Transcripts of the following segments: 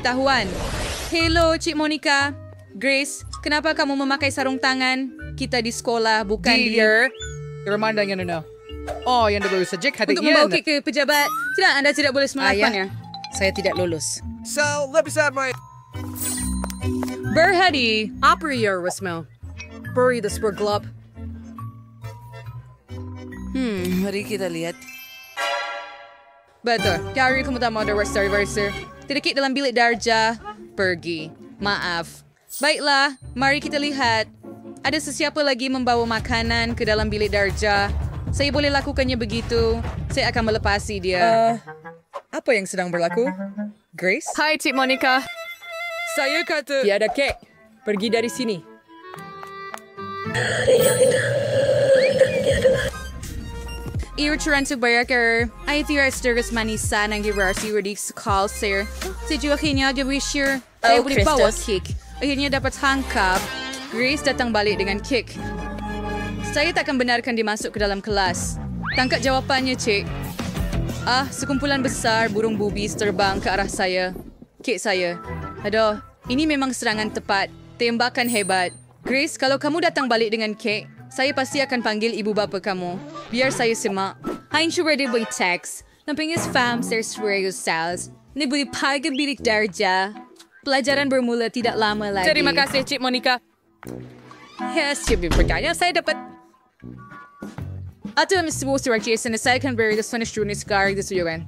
Tahuan. Hello, Cik Monica. Grace, kenapa kamu memakai sarung tangan? Kita di sekolah, bukan di... Dear, remanda yan na. Oh, yan baru saja hati Untuk membawa kek ke pejabat. Tidak, anda tidak boleh melakukannya. Saya tidak lulus. So, let me start my... Berhadi. Operator, Rasmel. Buri the spur glove. Mari kita lihat. Betul. Kari kamu tak mau ada reserver. Tidak dalam bilik darjah. Pergi. Maaf. Baiklah, mari kita lihat. Ada sesiapa lagi membawa makanan ke dalam bilik darjah? Saya boleh lakukannya begitu. Saya akan melepasi dia. Apa yang sedang berlaku? Grace? Hai, Cik Monica. Saya kata... Tiada kek. Pergi dari sini. Iuturan sebayar ay tiras terus manisan ang girasi redik sa call, sir. Si Joaquina de Wisher ay boleh bawa kick. Akhirnya dapat tangkap. Grace datang balik dengan kick. Saya takkan benarkan dia masuk ke dalam kelas. Tangkap jawapannya, Cik. Sekumpulan besar burung bubis terbang ke arah saya. Kick saya. Aduh, ini memang serangan tepat. Tembakan hebat. Grace, kalau kamu datang balik dengan kick, saya pasti akan panggil ibu bapa kamu. Biar saya semak. Hain syurga dia boleh teks. Nampingis fam ser serius sales. Ni boleh paga bilik darjah. Pelajaran bermula tidak lama lagi. Terima kasih, Cik Monica. Yes, Cik bertanya. Saya dapat... Ato ang sebuah surat Jason na saya akan beri the Spanish Junior sekarang di suyuran.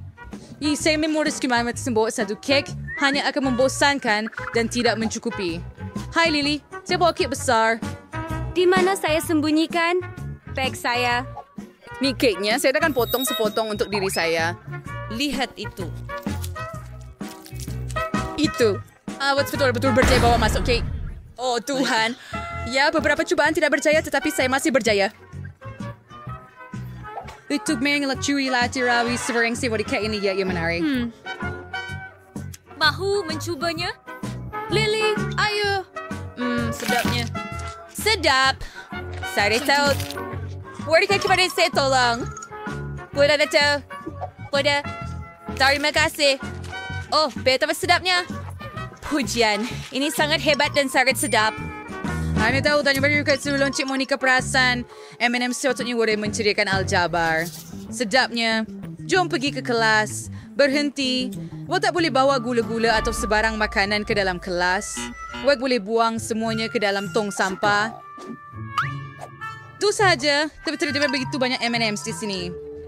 Saya memoris kimamat sembuh satu kek hanya akan membosankan dan tidak mencukupi. Hai Lily, saya bawa kek besar. Di mana saya sembunyikan? Bag saya. Ni keknya saya akan potong sepotong untuk diri saya. Lihat itu. Itu. Betul-betul berjaya bawa masuk kek. Oh Tuhan. Ya, beberapa cubaan tidak berjaya tetapi saya masih berjaya. Itu mengelak curi latirawi seberang siwa di kek ini ya menarik. Mahu mencubanya? Lily, ayo. Sedapnya. Sedap. Saya tahu. Wari kaki pada saya tolong. Boleh ada tahu. Boleh. Terima kasih. Oh, betapa sedapnya. Pujian. Ini sangat hebat dan sangat sedap. Anda tahu tanya baru kat sebelum Cik Monica perasan M&M sepatutnya boleh menceriakan aljabar. Sedapnya. Jom pergi ke kelas. Berhenti. Wak tak boleh bawa gula-gula atau sebarang makanan ke dalam kelas. Wak boleh buang semuanya ke dalam tong sampah. Itu sahaja. Tapi tidak begitu banyak M&M's di sini.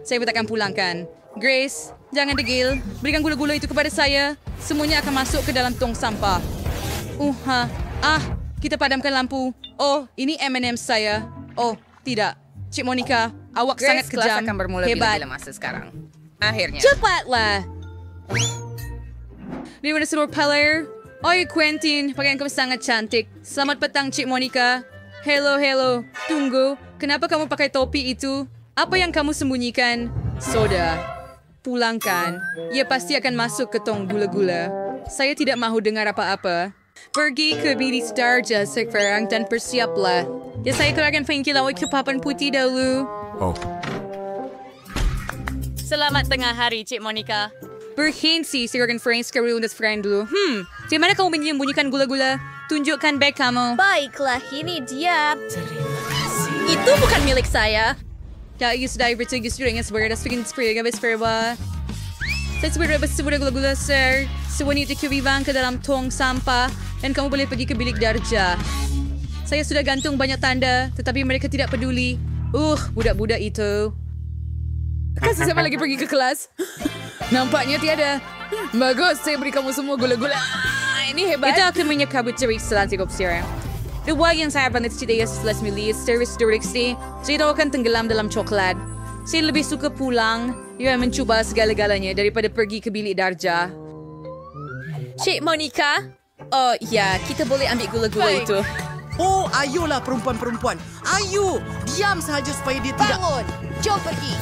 Saya pun takkan pulangkan. Grace, jangan degil. Berikan gula-gula itu kepada saya. Semuanya akan masuk ke dalam tong sampah. Kita padamkan lampu. Oh, ini M&M saya. Oh, tidak. Cik Monica, awak Grace, sangat kejam. Kelas akan bermula Hebat. bila masa sekarang. Akhirnya. Cepatlah. Di mana seluruh player? Oi, Quentin. Pakaian kamu sangat cantik. Selamat petang, Cik Monica. Hello. Tunggu. Kenapa kamu pakai topi itu? Apa yang kamu sembunyikan? Soda. Pulangkan. Ia pasti akan masuk ke tong gula-gula. Saya tidak mahu dengar apa-apa. Pergi ke bilik darjah sekarang dan bersiaplah. Ya, saya keluarkan pengkilauan ke papan putih dahulu. Oh. Selamat tengah hari, Cik Monica. Berhenti, silakan friends ke room friend dulu. Di mana kamu menyembunyikan gula-gula? Tunjukkan bag kamu. Baiklah, ini dia. Itu bukan milik saya. Ya, ia sudah bertugas dengan sebuah speaking spray gabis perwa. Saya sebuah gula-gula, sir. Semuanya itu kebibang ke dalam tong sampah dan kamu boleh pergi ke bilik darjah. Saya sudah gantung banyak tanda, tetapi mereka tidak peduli. Budak-budak itu. Kasih saya lagi pergi ke kelas. Nampaknya tiada. Bagus, saya beri kamu semua gula-gula. Ini hebat. Itu akan menyekabut cerik selantik opsiran. Dua yang saya pandai tidak setelah milih service direksi, saya tahu akan tenggelam dalam coklat. Saya lebih suka pulang, mencuba segala-galanya daripada pergi ke bilik darjah. Cik Monica? Oh, ya, kita boleh ambil gula-gula itu. Oh, ayolah perempuan-perempuan. Ayo, diam sahaja supaya dia tidak... Bangun! Jom pergi!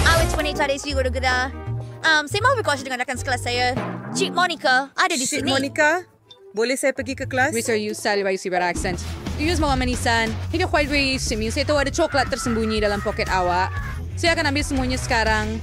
Awet wanita dari Sri Guru-Gura. Saya mahu berkuasa dengan rakan sekelas saya. Cik Monica ada di Cik sini. Monica, boleh saya pergi ke kelas? Mr. Yu, sali bayu si accent. Use mawa manisan. Hindi quite very simi. Saya tahu ada coklat tersembunyi dalam poket awak. Saya akan ambil semuanya sekarang.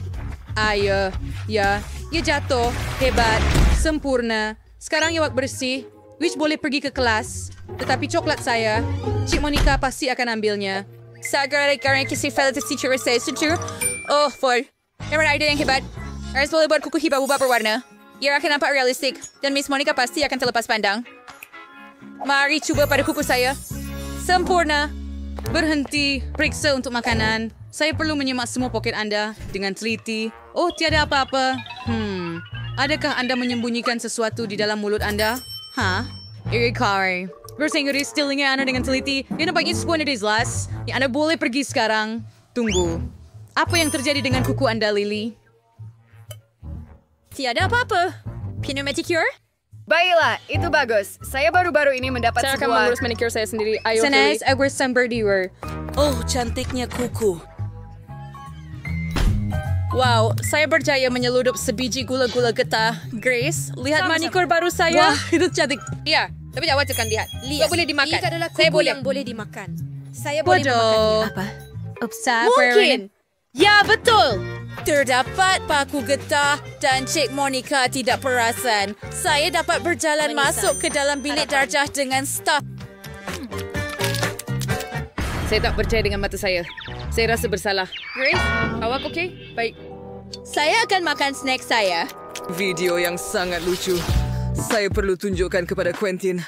Ya, ia jatuh. Hebat. Sempurna. Sekarang ia wak bersih. Which boleh pergi ke kelas. Tetapi coklat saya, Cik Monica pasti akan ambilnya. Sagara karena kasi fellow teacher saya setuju. Oh, Ford. Memang ada yang hebat. Harus boleh buat kuku hibah-hubah berwarna. Ia akan nampak realistik. Dan Miss Monica pasti akan terlepas pandang. Mari cuba pada kuku saya. Sempurna. Berhenti. Periksa untuk makanan. Saya perlu menyemak semua poket anda dengan teliti. Oh, tiada apa-apa. Adakah anda menyembunyikan sesuatu di dalam mulut anda? Kari. Bahasa Inggris stealingnya anda dengan teliti. Dia nampaknya sebuah dari jelas. Ya, anda boleh pergi sekarang. Tunggu. Apa yang terjadi dengan kuku anda, Lily? Tiada apa-apa. Pneumaticure? Baiklah, itu bagus. Saya baru-baru ini mendapat Saya akan sebuah... mengurus manicure saya sendiri. Ayo, Sanais, Lily. aku berdiwer. Oh, cantiknya kuku. Wow, saya berjaya menyeludup sebiji gula-gula getah. Grace, lihat manicure baru saya. Wah, itu cantik. Iya, tapi awak akan lihat. Lihat, Boleh dimakan. Ini adalah Saya kuku boleh. yang boleh dimakan. Saya boleh Bodoh. memakannya. Apa? Mungkin. Ya, betul. Terdapat paku getah dan Cik Monica tidak perasan. Saya dapat berjalan masuk ke dalam bilik darjah dengan staf. Saya tak percaya dengan mata saya. Saya rasa bersalah. Grace, awak okey? Baik. Saya akan makan snack saya. Video yang sangat lucu. Saya perlu tunjukkan kepada Quentin.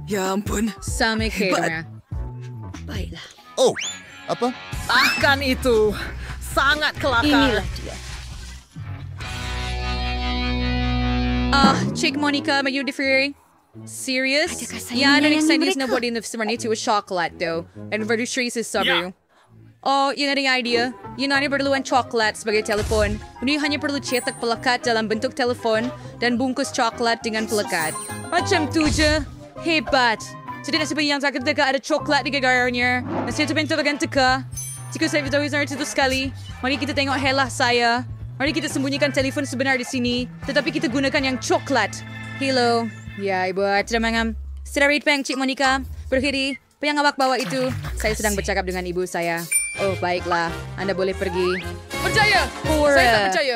Ya ampun. Sama kira. Baiklah. Oh, apa? Bahkan itu. Sangat kelakar. Inilah dia. Cik Monica, are you differing? Serious? Adakah saya Ya, dan menyayangi excited na mereka? buat in the sebenarnya itu coklat though. And very sure is sabaru. Oh, yun na rin idea. Yun na rin perluan coklat sebagai telepon. Kundi hanya perlu cetak pelekat dalam bentuk telepon dan bungkus coklat dengan pelekat. Macam tu je. Hebat. Jadi nasib yang takut teka ada coklat di gagarnya. Nasib itu bentukkan teka. Jika saya tahu itu sekali, mari kita tengok helah saya. Mari kita sembunyikan telefon sebenar di sini, tetapi kita gunakan yang coklat. Hello. Ya, ibu. Tidak mengam. Secara peng, Cik Monica. Berdiri. Apa yang awak bawa itu? Saya sedang bercakap dengan ibu saya. Oh, baiklah. Anda boleh pergi. Percaya! Saya tak percaya.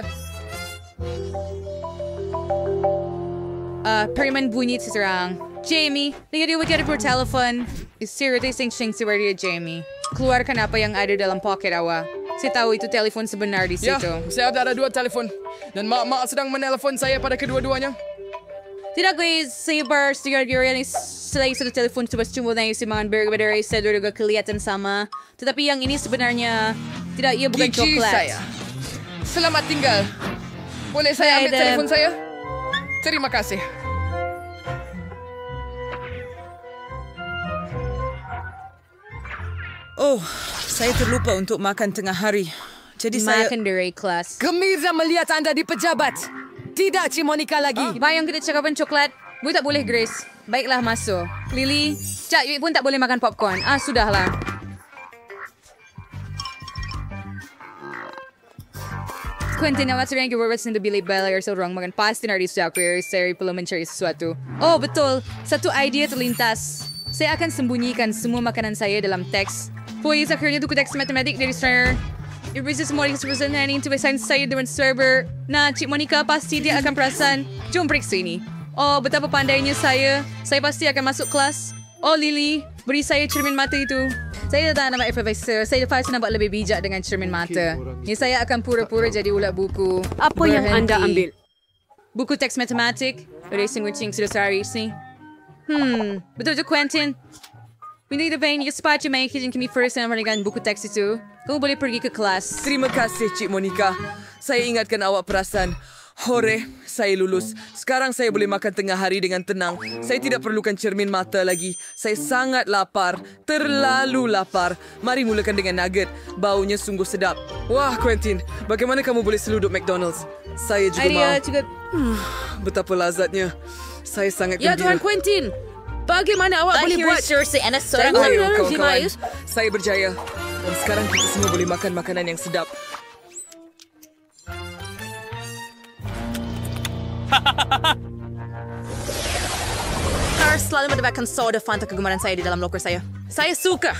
Periman bunyi seserang. Jamie, lihat dia wakil per telepon. Seriously sing seperti Jamie. Keluarkan apa yang ada dalam poket awak. Saya tahu itu telepon sebenar di Ya, situ. saya ada 2 telefon. Dan mak-mak sedang menelpon saya pada kedua-duanya. Tidak guys, saya bersedia ni selain satu telefon sebab cuma na yung simangan berbeda sa juga kelihatan sama. Tetapi yang ini sebenarnya tidak, ia bukan Gigi coklat. saya. Selamat tinggal. Boleh saya ambil Ada. telefon saya? Terima kasih. Oh, saya terlupa untuk makan tengah hari. Jadi saya... Makan dari kelas. Gembira melihat anda di pejabat. Tidak, Cik Monica lagi. Bayang kita cakapan coklat. Bu tak boleh, Grace. Baiklah, masuk. Lily, Cak Yui pun tak boleh makan popcorn. Sudahlah. Quentin, awak sering keberbet di bilik bala seorang makan pasti nari sudah saya perlu mencari sesuatu. Oh, betul. Satu idea terlintas. Saya akan sembunyikan semua makanan saya dalam teks. Pois akhirnya itu teks matematik dari Strayer. Ibu semua yang sebenarnya ini tulisan saya dengan server. Nah, Cik Monica pasti dia akan perasan. Jom periksa ini. Oh, betapa pandainya saya. Saya pasti akan masuk kelas. Oh, Lily, beri saya cermin mata itu. Saya tak nama profesor. Saya pasti nampak lebih bijak dengan cermin mata. Ini saya akan pura-pura jadi ulat buku. Apa yang anda ambil? Buku teks matematik. Dari sing-wicing sudah sehari sini. Betul tu Quentin. Pindah itu pain, sepatutnya may kitchen kami first na marikan buku teks itu. Kamu boleh pergi ke kelas. Terima kasih, Cik Monica. Saya ingatkan awak perasan. Hore, saya lulus. Sekarang saya boleh makan tengah hari dengan tenang. Saya tidak perlukan cermin mata lagi. Saya sangat lapar. Terlalu lapar. Mari mulakan dengan nugget. Baunya sungguh sedap. Wah, Quentin. Bagaimana kamu boleh seluduk McDonald's? Saya juga Idea mau. juga. Betapa lazatnya. Saya sangat Ya, gembira. Tuan Quentin. Bagaimana awak boleh buat... Seriously, Anna seorang Ayo, orang kawan-kawan. Saya berjaya. Dan sekarang kita semua boleh makan makanan yang sedap. Harus selalu mendapatkan soda Fanta kegemaran saya di dalam loker saya. Saya suka.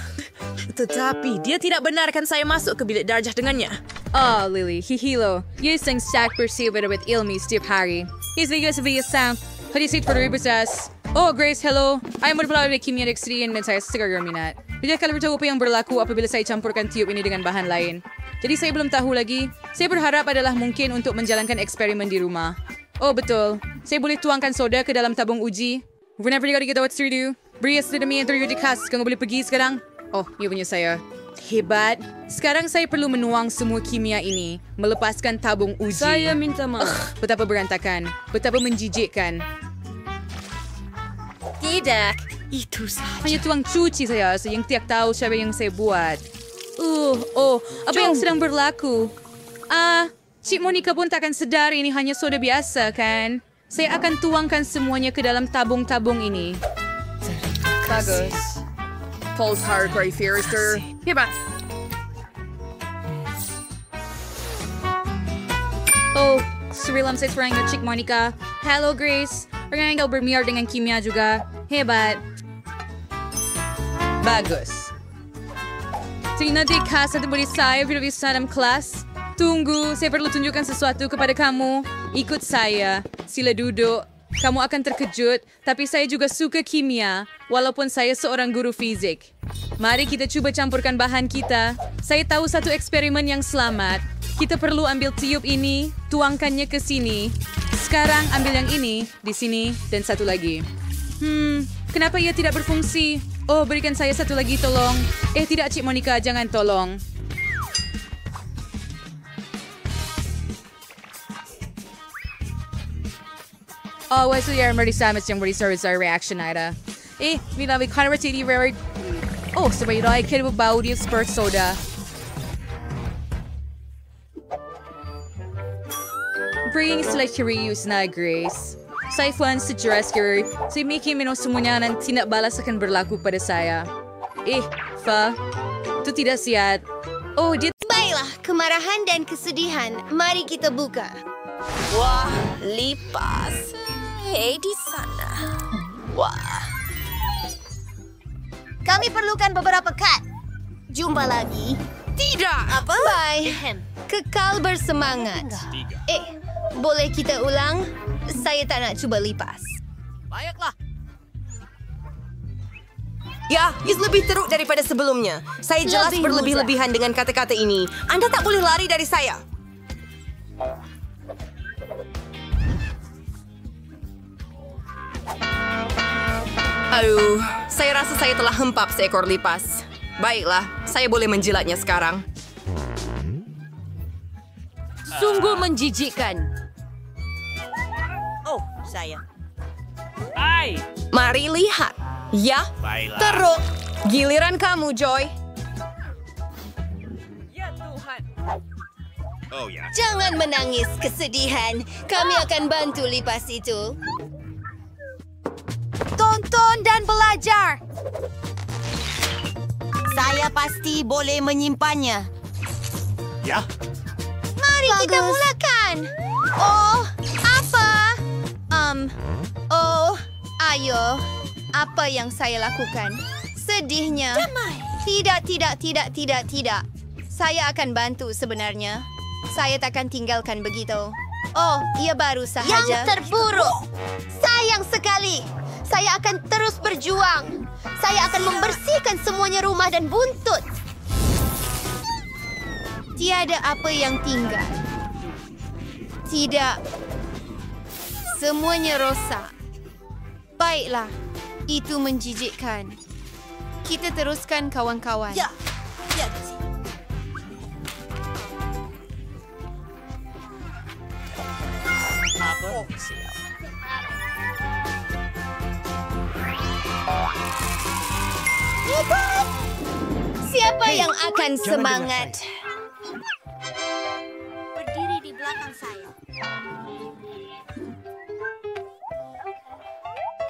Tetapi dia tidak benarkan saya masuk ke bilik darjah dengannya. Oh, Lily, hihilo. Yung stack perceiver with ilmi setiap hari. Izliga sa sound. Hadisit for the represas. Oh, Grace, hello. Ayaw mo na pala kimia dextrian dan saya segera minat. Tidak kalau bertahu apa yang berlaku apabila saya campurkan tiup ini dengan bahan lain. Jadi saya belum tahu lagi. Saya berharap adalah mungkin untuk menjalankan eksperimen di rumah. Oh, betul. Saya boleh tuangkan soda ke dalam tabung uji. Whenever you gotta get what to do. Beri asli yang terjadi khas. Kau boleh pergi sekarang? Oh, iya punya saya. Hebat. Sekarang saya perlu menuang semua kimia ini. Melepaskan tabung uji. Saya minta maaf. Betapa berantakan. Betapa menjijikkan. Tidak. Itu saja. Hanya tuang cuci saya. Saya yang tiap tahu siapa yang saya buat. Apa yang sedang berlaku? Cik Monica pun takkan sedar ini hanya soda biasa, kan? Saya akan tuangkan semuanya ke dalam tabung-tabung ini. Bagus. Pulse Hard Cry Fiercer. Hebat. Oh, surilam saya serang Cik Monica. Hello, Grace. Orang yang bermiar dengan kimia juga. Hebat. Bagus. Tingnan di kas at beri saya bisa dalam kelas. Tunggu, saya perlu tunjukkan sesuatu kepada kamu. Ikut saya. Sila duduk. Kamu akan terkejut, tapi saya juga suka kimia, walaupun saya seorang guru fizik. Mari kita cuba campurkan bahan kita. Saya tahu satu eksperimen yang selamat. Kita perlu ambil tiup ini, tuangkannya ke sini. Sekarang ambil yang ini, di sini, dan satu lagi. Kenapa ia tidak berfungsi? Oh, berikan saya satu lagi, tolong. Tidak, Cik Monica, jangan tolong. Oh, what's the mari samis yang beri service reaction ada? Bila may converted rare. Oh, sabay ito ay kaya bau di spurt soda. Bringing sila curious na, Grace. Saya fun sa Jurassic, saya Mickey minum semuanya ng tidak balas akan berlaku pada saya. Itu tidak sihat. Oh, dia... Baiklah, kemarahan dan kesedihan. Mari kita buka. Wah, lipas. Hei di sana. Wah. Kami perlukan beberapa kad. Jumpa lagi. Tidak. Apa? Bye. Kekal bersemangat. Boleh kita ulang? Saya tak nak cuba lipas. Baiklah. Ya, lebih teruk daripada sebelumnya. Saya jelas Lebih berlebih-lebihan dengan kata-kata ini. Anda tak boleh lari dari saya. Aduh, saya rasa saya telah hempap seekor lipas. Baiklah, saya boleh menjilatnya sekarang. Sungguh menjijikkan. Oh, saya. Mari lihat. Ya, teruk. Giliran kamu, Joy. Jangan menangis kesedihan. Kami akan bantu lipas itu. Tonton dan belajar. Saya pasti boleh menyimpannya. Mari kita mulakan. Oh, apa? Ayo. Apa yang saya lakukan? Sedihnya. Tidak. Saya akan bantu sebenarnya. Saya takkan tinggalkan begitu. Oh, ia baru sahaja. Yang terburuk. Sayang sekali. Saya akan terus berjuang. Saya akan membersihkan semuanya rumah dan buntut. Tiada apa yang tinggal. Tidak. Semuanya rosak. Baiklah. Itu menjijikkan. Kita teruskan, kawan-kawan. Ya. Hebat! Siapa yang akan semangat? Berdiri di belakang saya.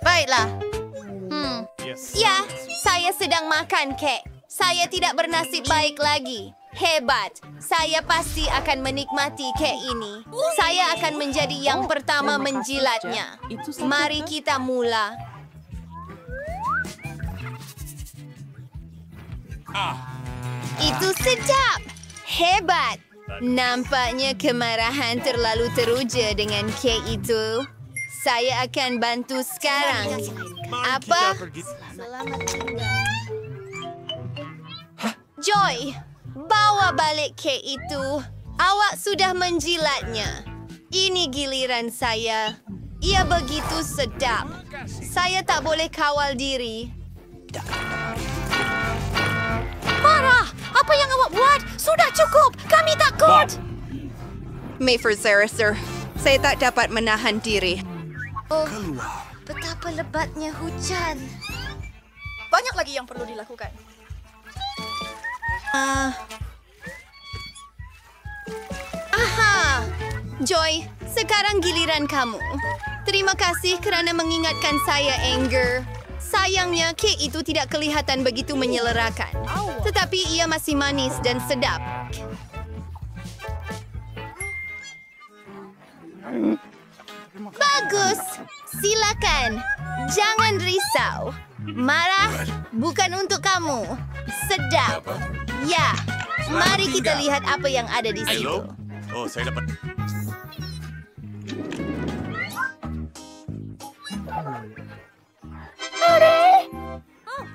Baiklah. Ya, saya sedang makan kek. Saya tidak bernasib baik lagi. Hebat. Saya pasti akan menikmati kek ini. Saya akan menjadi yang pertama menjilatnya. Mari kita mula. Itu sedap. Hebat. Nampaknya kemarahan terlalu teruja dengan kek itu. Saya akan bantu sekarang. Apa? Selamat tinggal. Joy, bawa balik kek itu. Awak sudah menjilatnya. Ini giliran saya. Ia begitu sedap. Saya tak boleh kawal diri. Marah! Apa yang awak buat? Sudah cukup! Kami takut! Mayfair Saracer, saya tak dapat menahan diri. Oh, betapa lebatnya hujan. Banyak lagi yang perlu dilakukan. Aha! Joy, sekarang giliran kamu. Terima kasih kerana mengingatkan saya, Anger. Sayangnya, kek itu tidak kelihatan begitu menyelerakan. Tetapi ia masih manis dan sedap. Bagus! Silakan. Jangan risau. Marah bukan untuk kamu. Sedap. Ya, mari kita lihat apa yang ada di situ. Oh, saya dapat.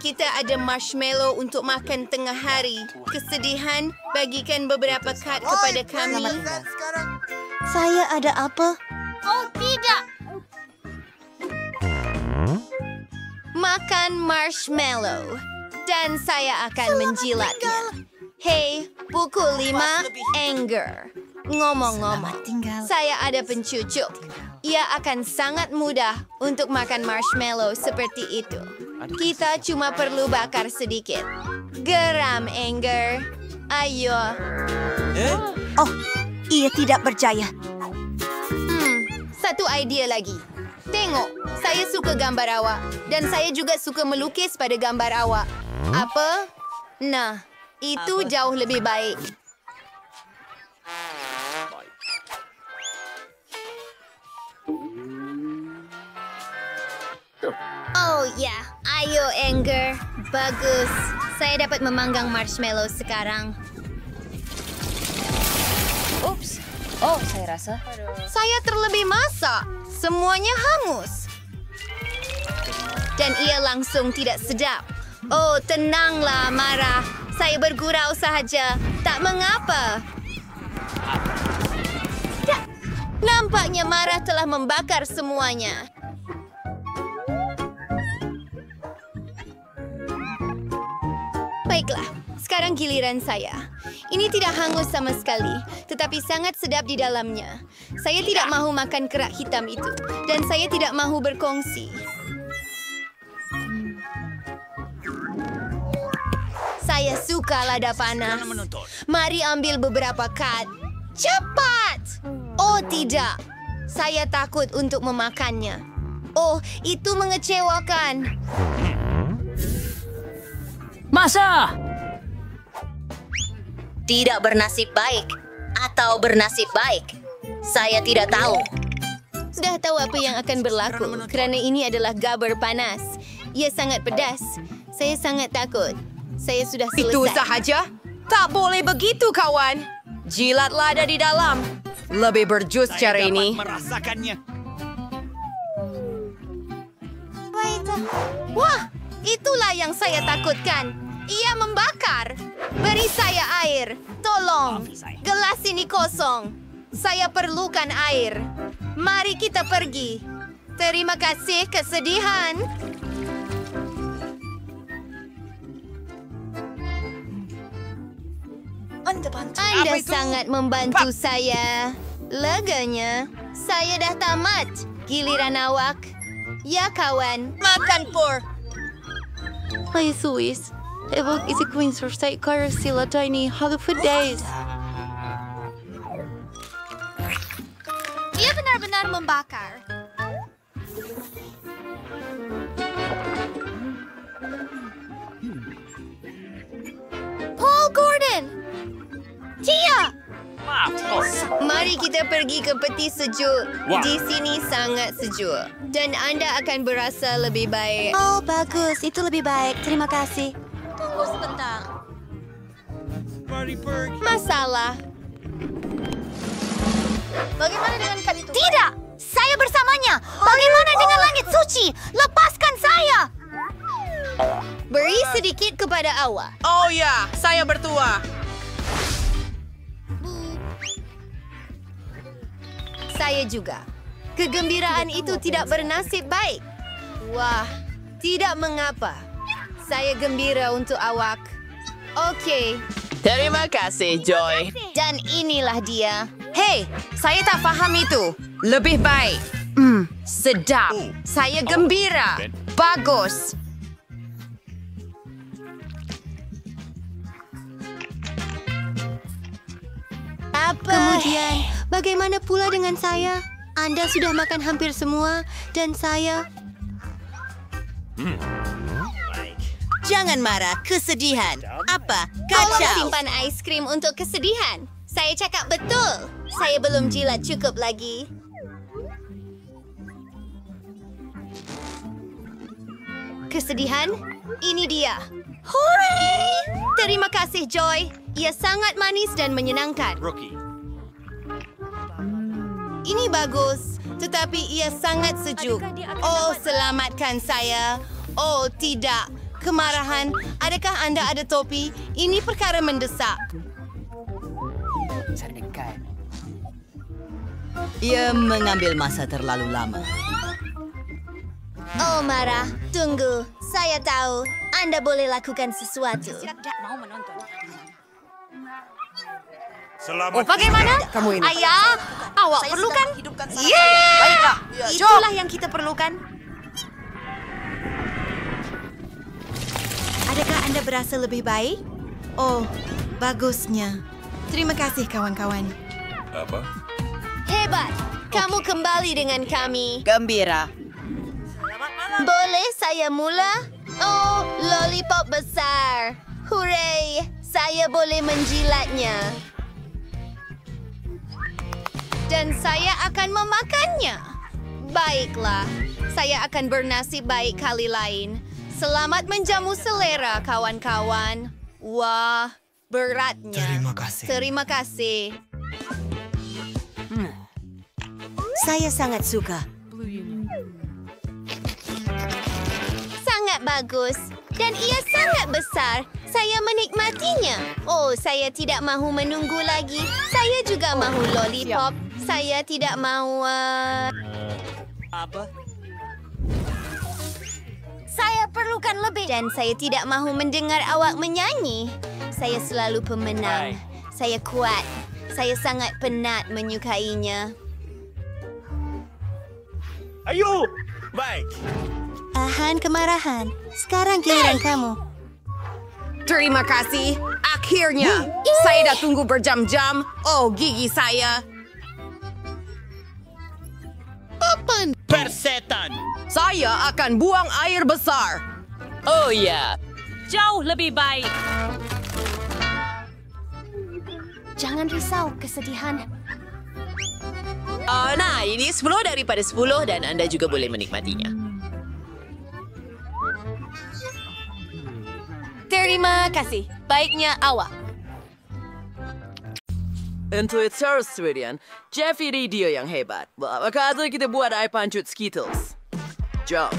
Kita ada marshmallow untuk makan tengah hari. Kesedihan, bagikan beberapa kad kepada kami. Saya ada apa? Oh, tidak. Makan marshmallow. Dan saya akan menjilatnya. Hei, pukul 5, Anger. Ngomong-ngomong, saya ada pencucuk. Ia akan sangat mudah untuk makan marshmallow seperti itu. Kita cuma perlu bakar sedikit. Geram, Anger. Ayo. Oh, ia tidak berjaya. Satu idea lagi. Tengok, saya suka gambar awak. Dan saya juga suka melukis pada gambar awak. Apa? Nah, itu jauh lebih baik. Oh ya, ayo Anger. Bagus. Saya dapat memanggang marshmallow sekarang. Oops. Oh, saya rasa. Saya terlebih masak. Semuanya hangus. Dan ia langsung tidak sedap. Oh, tenanglah, Marah. Saya bergurau sahaja. Tak mengapa. Nampaknya Marah telah membakar semuanya. Baiklah, sekarang giliran saya. Ini tidak hangus sama sekali, tetapi sangat sedap di dalamnya. Saya tidak mahu makan kerak hitam itu, dan saya tidak mahu berkongsi. Saya suka lada panas. Mari ambil beberapa kad. Cepat! Oh tidak, saya takut untuk memakannya. Oh, itu mengecewakan. Masa! Tidak bernasib baik atau bernasib baik. Saya tidak tahu. Sudah tahu apa yang akan berlaku kerana ini adalah gabar panas. Ia sangat pedas. Saya sangat takut. Saya sudah selesai. Itu sahaja? Tak boleh begitu, kawan. Jilat lada di dalam. Lebih berjus cara ini. Merasakannya. Wah, itulah yang saya takutkan. Ia membakar. Beri saya air. Tolong. Gelas ini kosong. Saya perlukan air. Mari kita pergi. Terima kasih, kesedihan. Anda sangat membantu saya. Leganya, saya dah tamat. Giliran awak. Ya, kawan. Makan, Por. Hai, Suis. Evok isi Queen selesai karena sila tiny halo for days. Ia benar-benar membakar. Paul Gordon! Tia! Mari kita pergi ke peti sejuk. Di sini sangat sejuk. Dan anda akan berasa lebih baik. Oh, bagus. Itu lebih baik. Terima kasih. Tunggu sebentar. Masalah. Bagaimana dengan kali itu? Tidak! Saya bersamanya! Bagaimana dengan langit suci? Lepaskan saya! Beri sedikit kepada awak. Oh ya, saya bertua. Saya juga. Kegembiraan itu tidak bernasib baik. Wah, tidak mengapa. Saya gembira untuk awak. Okey. Terima kasih, Joy. Dan inilah dia. Hei, saya tak faham itu. Lebih baik. Sedap. Saya gembira. Bagus. Kemudian, bagaimana pula dengan saya? Anda sudah makan hampir semua dan saya... Jangan marah, kesedihan. Apa? Tolong Kacau. simpan aiskrim untuk kesedihan. Saya cakap betul. Saya belum jilat cukup lagi. Kesedihan? Ini dia. Hooray! Terima kasih, Joy. Ia sangat manis dan menyenangkan. Ini bagus, tetapi ia sangat sejuk. Oh, selamatkan saya. Oh, tidak. Kemarahan. Adakah anda ada topi? Ini perkara mendesak. Ia mengambil masa terlalu lama. Oh, marah. Tunggu. Saya tahu. Anda boleh lakukan sesuatu. Oh, bagaimana? Kamu ini. Ayah, awak perlukan? Baiklah, itulah yang kita perlukan. Adakah anda berasa lebih baik? Oh, bagusnya. Terima kasih, kawan-kawan. Hebat. Kamu kembali dengan kami. Gembira. Boleh saya mula? Oh, lollipop besar. Hooray. Saya boleh menjilatnya. Dan saya akan memakannya. Baiklah. Saya akan bernasib baik kali lain. Selamat menjamu selera, kawan-kawan. Wah, beratnya. Terima kasih. Saya sangat suka. Sangat bagus. Dan ia sangat besar. Saya menikmatinya. Oh, saya tidak mahu menunggu lagi. Saya juga mahu lollipop. Saya tidak mahu... Saya perlukan lebih. Dan saya tidak mahu mendengar awak menyanyi. Saya selalu pemenang. Saya kuat. Saya sangat penat menyukainya. Ayo! Baik. Tahan kemarahan. Sekarang giliran kamu. Terima kasih. Akhirnya. Saya dah tunggu berjam-jam. Oh, gigi saya. Papan persetan. Saya akan buang air besar. Oh ya, jauh lebih baik. Jangan risau, kesedihan. Nah, ini 10 daripada 10 dan anda juga boleh menikmatinya. Terima kasih. Baiknya awak. Untuk itu, Swedian, Jeff ini dia yang hebat. Maka ada kita buat air pancut Skittles. Jom.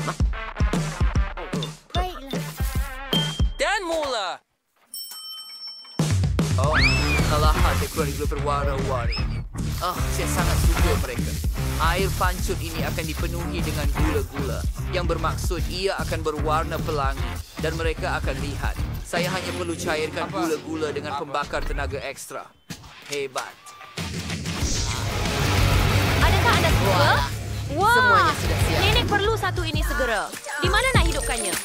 Dan mula. Oh, salah hati kronik berwarna-warni. Oh, saya sangat suka mereka. Air pancut ini akan dipenuhi dengan gula-gula. Yang bermaksud ia akan berwarna pelangi. Dan mereka akan lihat. Saya hanya perlu cairkan gula-gula dengan pembakar tenaga ekstra. Hebat. Adakah anda suka? Wah, Semuanya sudah siap. nenek perlu satu ini segera. Di mana nak hidupkannya?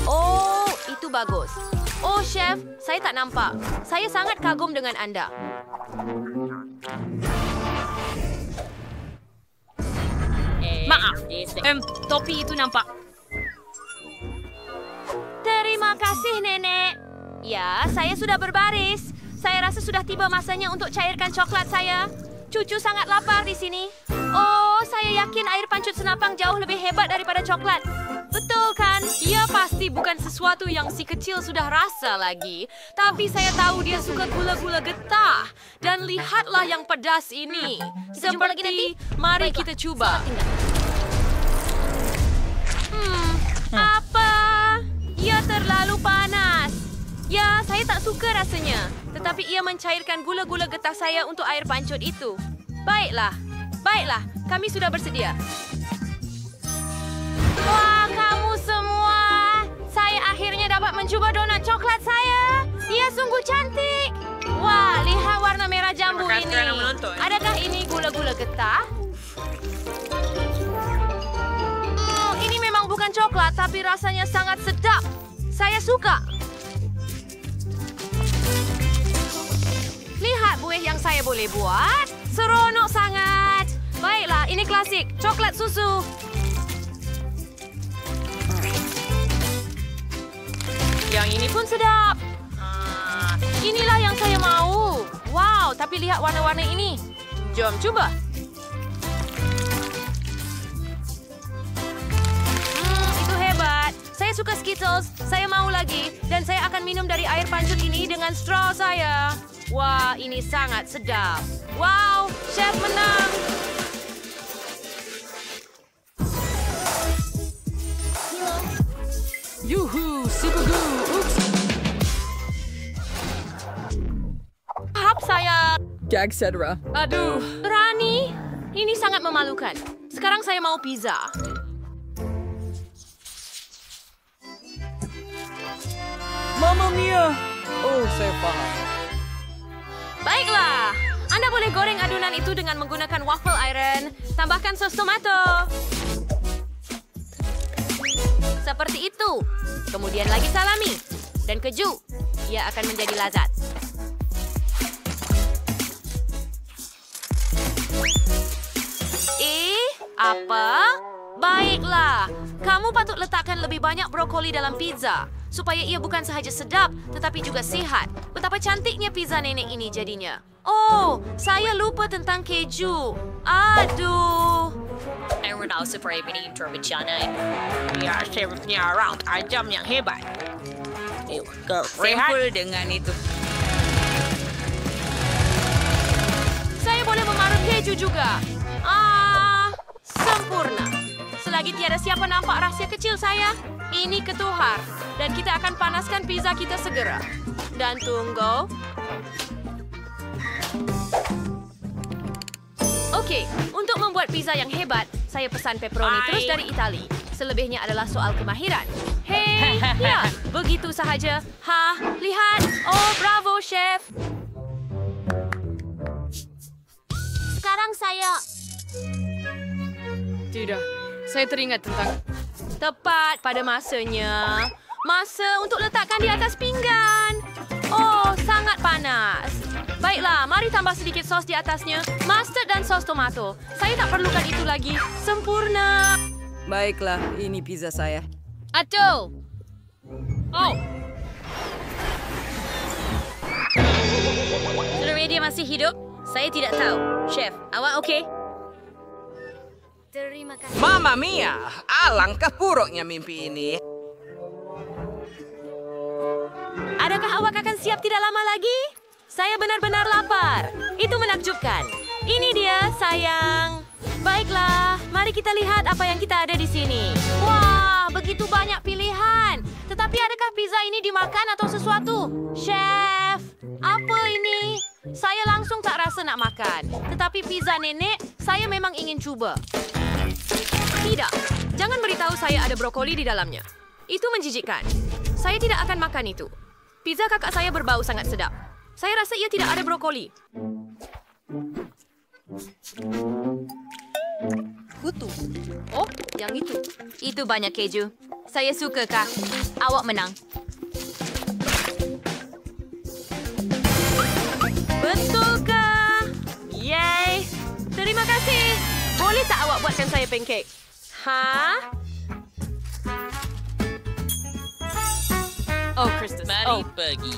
Oh, itu bagus. Oh, Chef, saya tak nampak. Saya sangat kagum dengan anda. Maaf, topi itu nampak. Terima kasih, Nenek. Ya, saya sudah berbaris. Saya rasa sudah tiba masanya untuk cairkan coklat saya. Cucu sangat lapar di sini. Oh, saya yakin air pancut senapang jauh lebih hebat daripada coklat. Betul kan? bukan? Ia pasti bukan sesuatu yang si kecil sudah rasa lagi. Tapi saya tahu dia suka gula-gula getah. Dan lihatlah yang pedas ini. Kita jumpa lagi nanti. Mari Baiklah. kita cuba. Apa? Ia terlalu panas. Ya, saya tak suka rasanya. Tetapi ia mencairkan gula-gula getah saya untuk air pancut itu. Baiklah, kami sudah bersedia. Wah, kamu semua. Saya akhirnya dapat mencoba donat coklat saya. Ia sungguh cantik. Wah, lihat warna merah jambu ini. Adakah ini gula-gula getah? Ini memang bukan coklat, tapi rasanya sangat sedap. Saya suka. Lihat buih yang saya boleh buat. Seronok sangat. Baiklah, ini klasik. Coklat susu. Yang ini pun sedap. Inilah yang saya mau. Wow, tapi lihat warna-warna ini. Jom coba. Itu hebat. Saya suka Skittles. Saya mau lagi. Dan saya akan minum dari air pancut ini dengan straw saya. Wah, ini sangat sedap. Wow, chef menang. Yuhu, super good. Oops. Hap saya. Gag Cedra. Aduh, Rani, ini sangat memalukan. Sekarang saya mau pizza. Mamma mia! Oh, saya paham. Baiklah, Anda boleh goreng adunan itu dengan menggunakan waffle iron. Tambahkan sos tomato. Seperti itu. Kemudian lagi salami dan keju. Ia akan menjadi lazat. Apa? Baiklah. Kamu patut letakkan lebih banyak brokoli dalam pizza. Supaya ia bukan sahaja sedap, tetapi juga sihat. Betapa cantiknya pizza nenek ini jadinya. Oh, saya lupa tentang keju. Aduh. Aaron also ini berencana. Ya, chefnya orang tajam yang hebat. Sampel dengan itu. Saya boleh memarut keju juga. Sempurna. Selagi tiada siapa nampak rahsia kecil saya, ini ketuhar. Dan kita akan panaskan pizza kita segera. Dan tunggu. Okey, untuk membuat pizza yang hebat, saya pesan pepperoni terus dari Itali. Selebihnya adalah soal kemahiran. Hei, ya, begitu sahaja. Lihat. Oh, bravo, chef. Sekarang saya... Tidak, saya teringat tentang... Tepat pada masanya. Masa untuk letakkan di atas pinggan. Oh, sangat panas. Baiklah, mari tambah sedikit sos di atasnya. Mustard dan sos tomato. Saya tak perlukan itu lagi. Sempurna. Baiklah, ini pizza saya. Aduh. Oh. Sebenarnya dia masih hidup? Saya tidak tahu. Chef, awak okey? Terima kasih. Mamma mia, alangkah buruknya mimpi ini. Adakah awak akan siap tidak lama lagi? Saya benar-benar lapar. Itu menakjubkan. Ini dia, sayang. Baiklah, mari kita lihat apa yang kita ada di sini. Wah, begitu banyak pilihan. Tetapi adakah pizza ini dimakan atau sesuatu? Chef, apa ini? Saya langsung tak rasa nak makan. Tetapi pizza nenek, saya memang ingin cuba. Tidak, jangan beritahu saya ada brokoli di dalamnya. Itu menjijikkan. Saya tidak akan makan itu. Pizza kakak saya berbau sangat sedap. Saya rasa ia tidak ada brokoli. Kutu. Oh, yang itu. Itu banyak keju. Saya suka, Kak. Awak menang. Betulkah? Yeay. Terima kasih. Boleh tak awak buatkan saya pancake? Oh, Kristus. Mari pergi.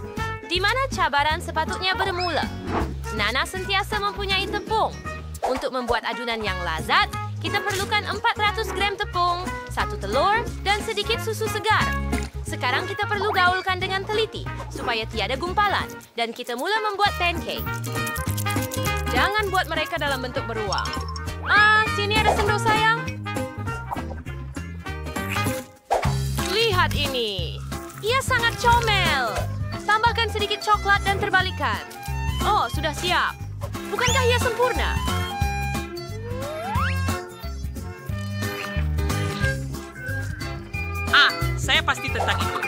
Di mana cabaran sepatutnya bermula? Nana sentiasa mempunyai tepung. Untuk membuat adunan yang lazat, Kita perlukan 400 gram tepung, 1 telur, dan sedikit susu segar. Sekarang kita perlu gaulkan dengan teliti supaya tiada gumpalan. Dan kita mula membuat pancake. Jangan buat mereka dalam bentuk beruang. Sini ada sendok sayang. Lihat ini. Ia sangat comel. Tambahkan sedikit coklat dan terbalikan. Oh, sudah siap. Bukankah ia sempurna? Saya pasti tentang itu.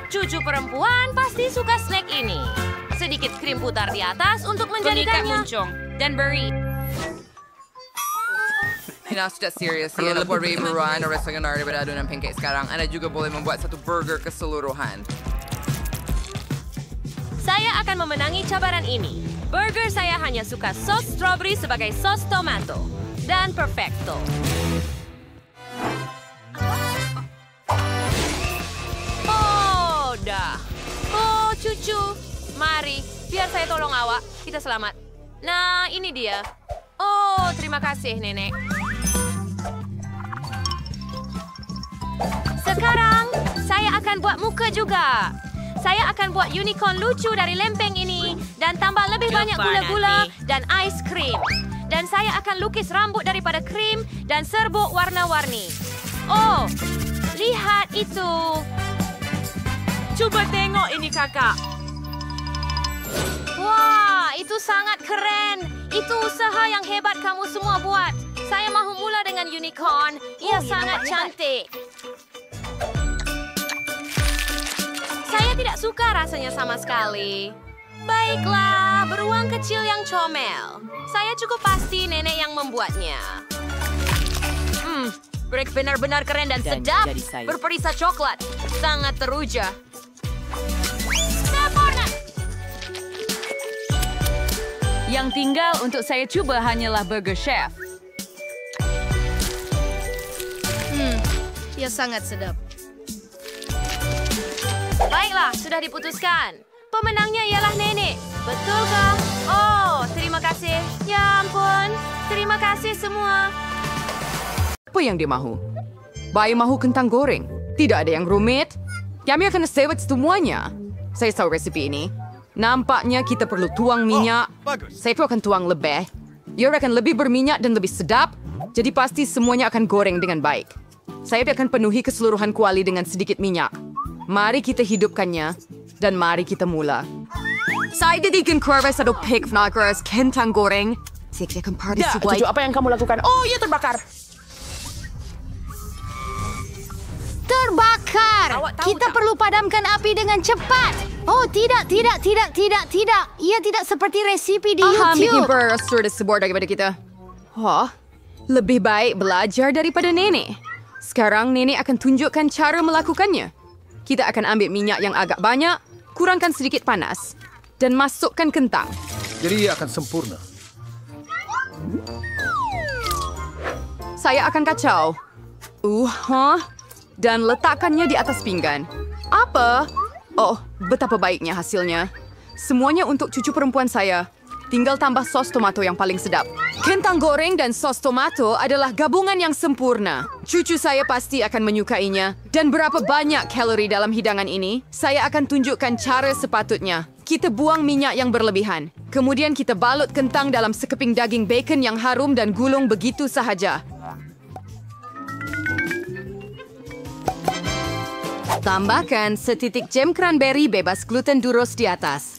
Cucu perempuan pasti suka snack ini. Sedikit krim putar di atas untuk menjadikannya. Muncung dan beri. Nah, sudah serius. Ia buat ribuan orang setengah daripada adonan pancake sekarang. Anda juga boleh membuat satu burger keseluruhan. Saya akan memenangi cabaran ini. Burger saya hanya suka sos strawberry sebagai sos tomato. Dan perfecto. Oh, cucu. Mari, biar saya tolong awak. Kita selamat. Nah, ini dia. Oh, terima kasih, Nenek. Sekarang, saya akan buat muka juga. Saya akan buat unicorn lucu dari lempeng ini dan tambah lebih banyak gula-gula dan ais krim. Dan saya akan lukis rambut daripada krim dan serbuk warna-warni. Oh, lihat itu. Coba tengok ini, kakak. Wah, itu sangat keren. Itu usaha yang hebat kamu semua buat. Saya mahu mula dengan unicorn. Ia sangat cantik. Saya tidak suka rasanya sama sekali. Baiklah, beruang kecil yang comel. Saya cukup pasti nenek yang membuatnya. Break benar-benar keren dan sedap. Berperisa coklat. Sangat teruja. Yang tinggal untuk saya coba hanyalah burger chef. Ia sangat sedap. Baiklah, sudah diputuskan. Pemenangnya ialah nenek. Betulkah? Oh, terima kasih. Ya ampun. Terima kasih semua. Apa yang dia mahu? Bayi mahu kentang goreng. Tidak ada yang rumit. Kami akan sewet semuanya. Saya tahu resepi ini. Nampaknya kita perlu tuang minyak. Saya pun akan tuang lebih. Ia akan lebih berminyak dan lebih sedap. Jadi pasti semuanya akan goreng dengan baik. Saya akan penuhi keseluruhan kuali dengan sedikit minyak. Mari kita hidupkannya. Dan mari kita mula. Saya jadikan kurva satu pig nagras kentang goreng. Saya akan party sebuah. Apa yang kamu lakukan? Oh, ia terbakar. Terbakar! Kita perlu padamkan api dengan cepat. Oh, tidak. Ia tidak seperti resipi di YouTube. Sudah sebuah daripada kita. Lebih baik belajar daripada nenek. Sekarang nenek akan tunjukkan cara melakukannya. Kita akan ambil minyak yang agak banyak, kurangkan sedikit panas, dan masukkan kentang. Jadi ia akan sempurna. Saya akan kacau. Dan letakkannya di atas pinggan. Apa? Oh, betapa baiknya hasilnya. Semuanya untuk cucu perempuan saya. Tinggal tambah sos tomato yang paling sedap. Kentang goreng dan sos tomato adalah gabungan yang sempurna. Cucu saya pasti akan menyukainya. Dan berapa banyak kalori dalam hidangan ini? Saya akan tunjukkan cara sepatutnya. Kita buang minyak yang berlebihan. Kemudian kita balut kentang dalam sekeping daging bacon yang harum dan gulung begitu sahaja. Tambahkan setitik jam cranberry bebas gluten duros di atas.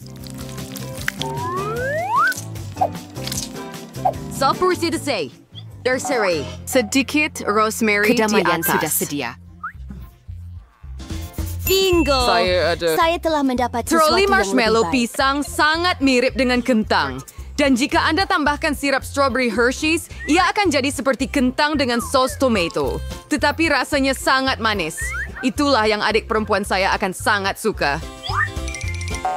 Seperti itu. Terserai. Sedikit rosemary di atas. Sudah sedia. Bingo! Saya telah mendapat sesuatu Troli yang marshmallow lebih baik. pisang sangat mirip dengan kentang. Dan jika Anda tambahkan sirap strawberry Hershey's, ia akan jadi seperti kentang dengan sos tomato. Tetapi rasanya sangat manis. Itulah yang adik perempuan saya akan sangat suka.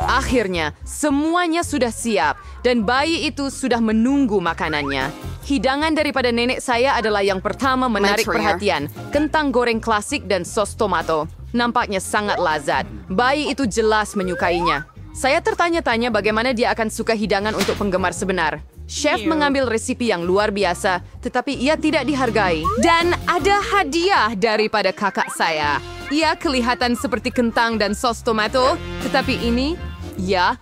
Akhirnya, semuanya sudah siap dan bayi itu sudah menunggu makanannya. Hidangan daripada nenek saya adalah yang pertama menarik perhatian. Kentang goreng klasik dan sos tomato. Nampaknya sangat lazat. Bayi itu jelas menyukainya. Saya tertanya-tanya bagaimana dia akan suka hidangan untuk penggemar sebenar. Chef mengambil resipi yang luar biasa, tetapi ia tidak dihargai. Dan ada hadiah daripada kakak saya. Ia kelihatan seperti kentang dan sos tomato, tetapi ini, ia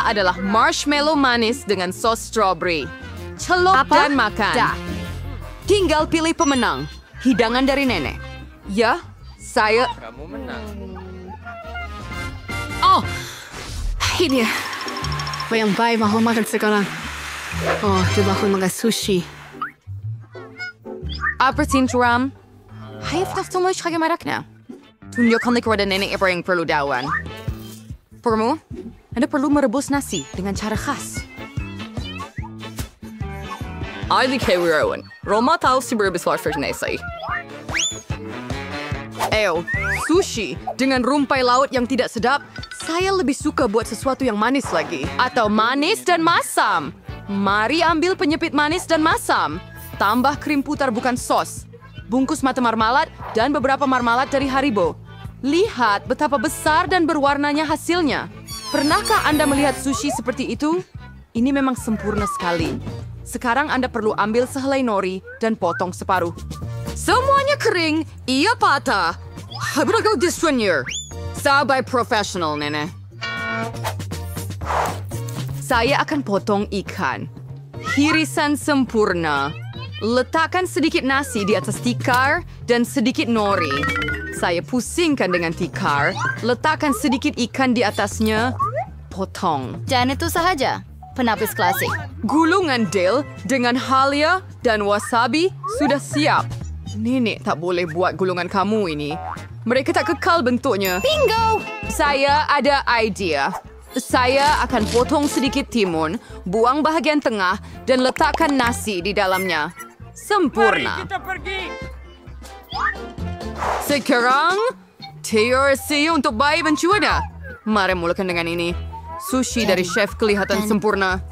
adalah marshmallow manis dengan sos strawberry. Celok dan makan. Tinggal pilih pemenang. Hidangan dari nenek. Ya, saya... Kamu menang. Oh, ini dia. Bayang baik mahu makan sekarang. Oh, coba aku makan sushi. Apa Ram? Hayaf taftomo siya marakna. Tunjukkan kepada nenek apa yang perlu dawan. Permu, Anda perlu merebus nasi dengan cara khas. Ali Kewirawan. Roma tahu si berbis warfare nasi. Sushi dengan rumpai laut yang tidak sedap. Saya lebih suka buat sesuatu yang manis lagi. Atau manis dan masam. Mari ambil penyepit manis dan masam. Tambah krim putar bukan sos. Bungkus mata marmalat dan beberapa marmalat dari Haribo. Lihat betapa besar dan berwarnanya hasilnya. Pernahkah Anda melihat sushi seperti itu? Ini memang sempurna sekali. Sekarang Anda perlu ambil sehelai nori dan potong separuh. Semuanya kering, ia patah. I'm gonna go this one here. Sabai professional, nenek. Saya akan potong ikan. Hirisan sempurna. Letakkan sedikit nasi di atas tikar dan sedikit nori. Saya pusingkan dengan tikar. Letakkan sedikit ikan di atasnya. Potong. Dan itu sahaja. Penapis klasik. Gulungan dill dengan halia dan wasabi sudah siap. Nenek tak boleh buat gulungan kamu ini. Mereka tak kekal bentuknya. Bingo! Saya ada idea. Saya akan potong sedikit timun, buang bahagian tengah, dan letakkan nasi di dalamnya. Sempurna. Mari kita pergi. Sekarang, TRC untuk bayi mencuba. Mari mulakan dengan ini. Sushi dari chef kelihatan sempurna.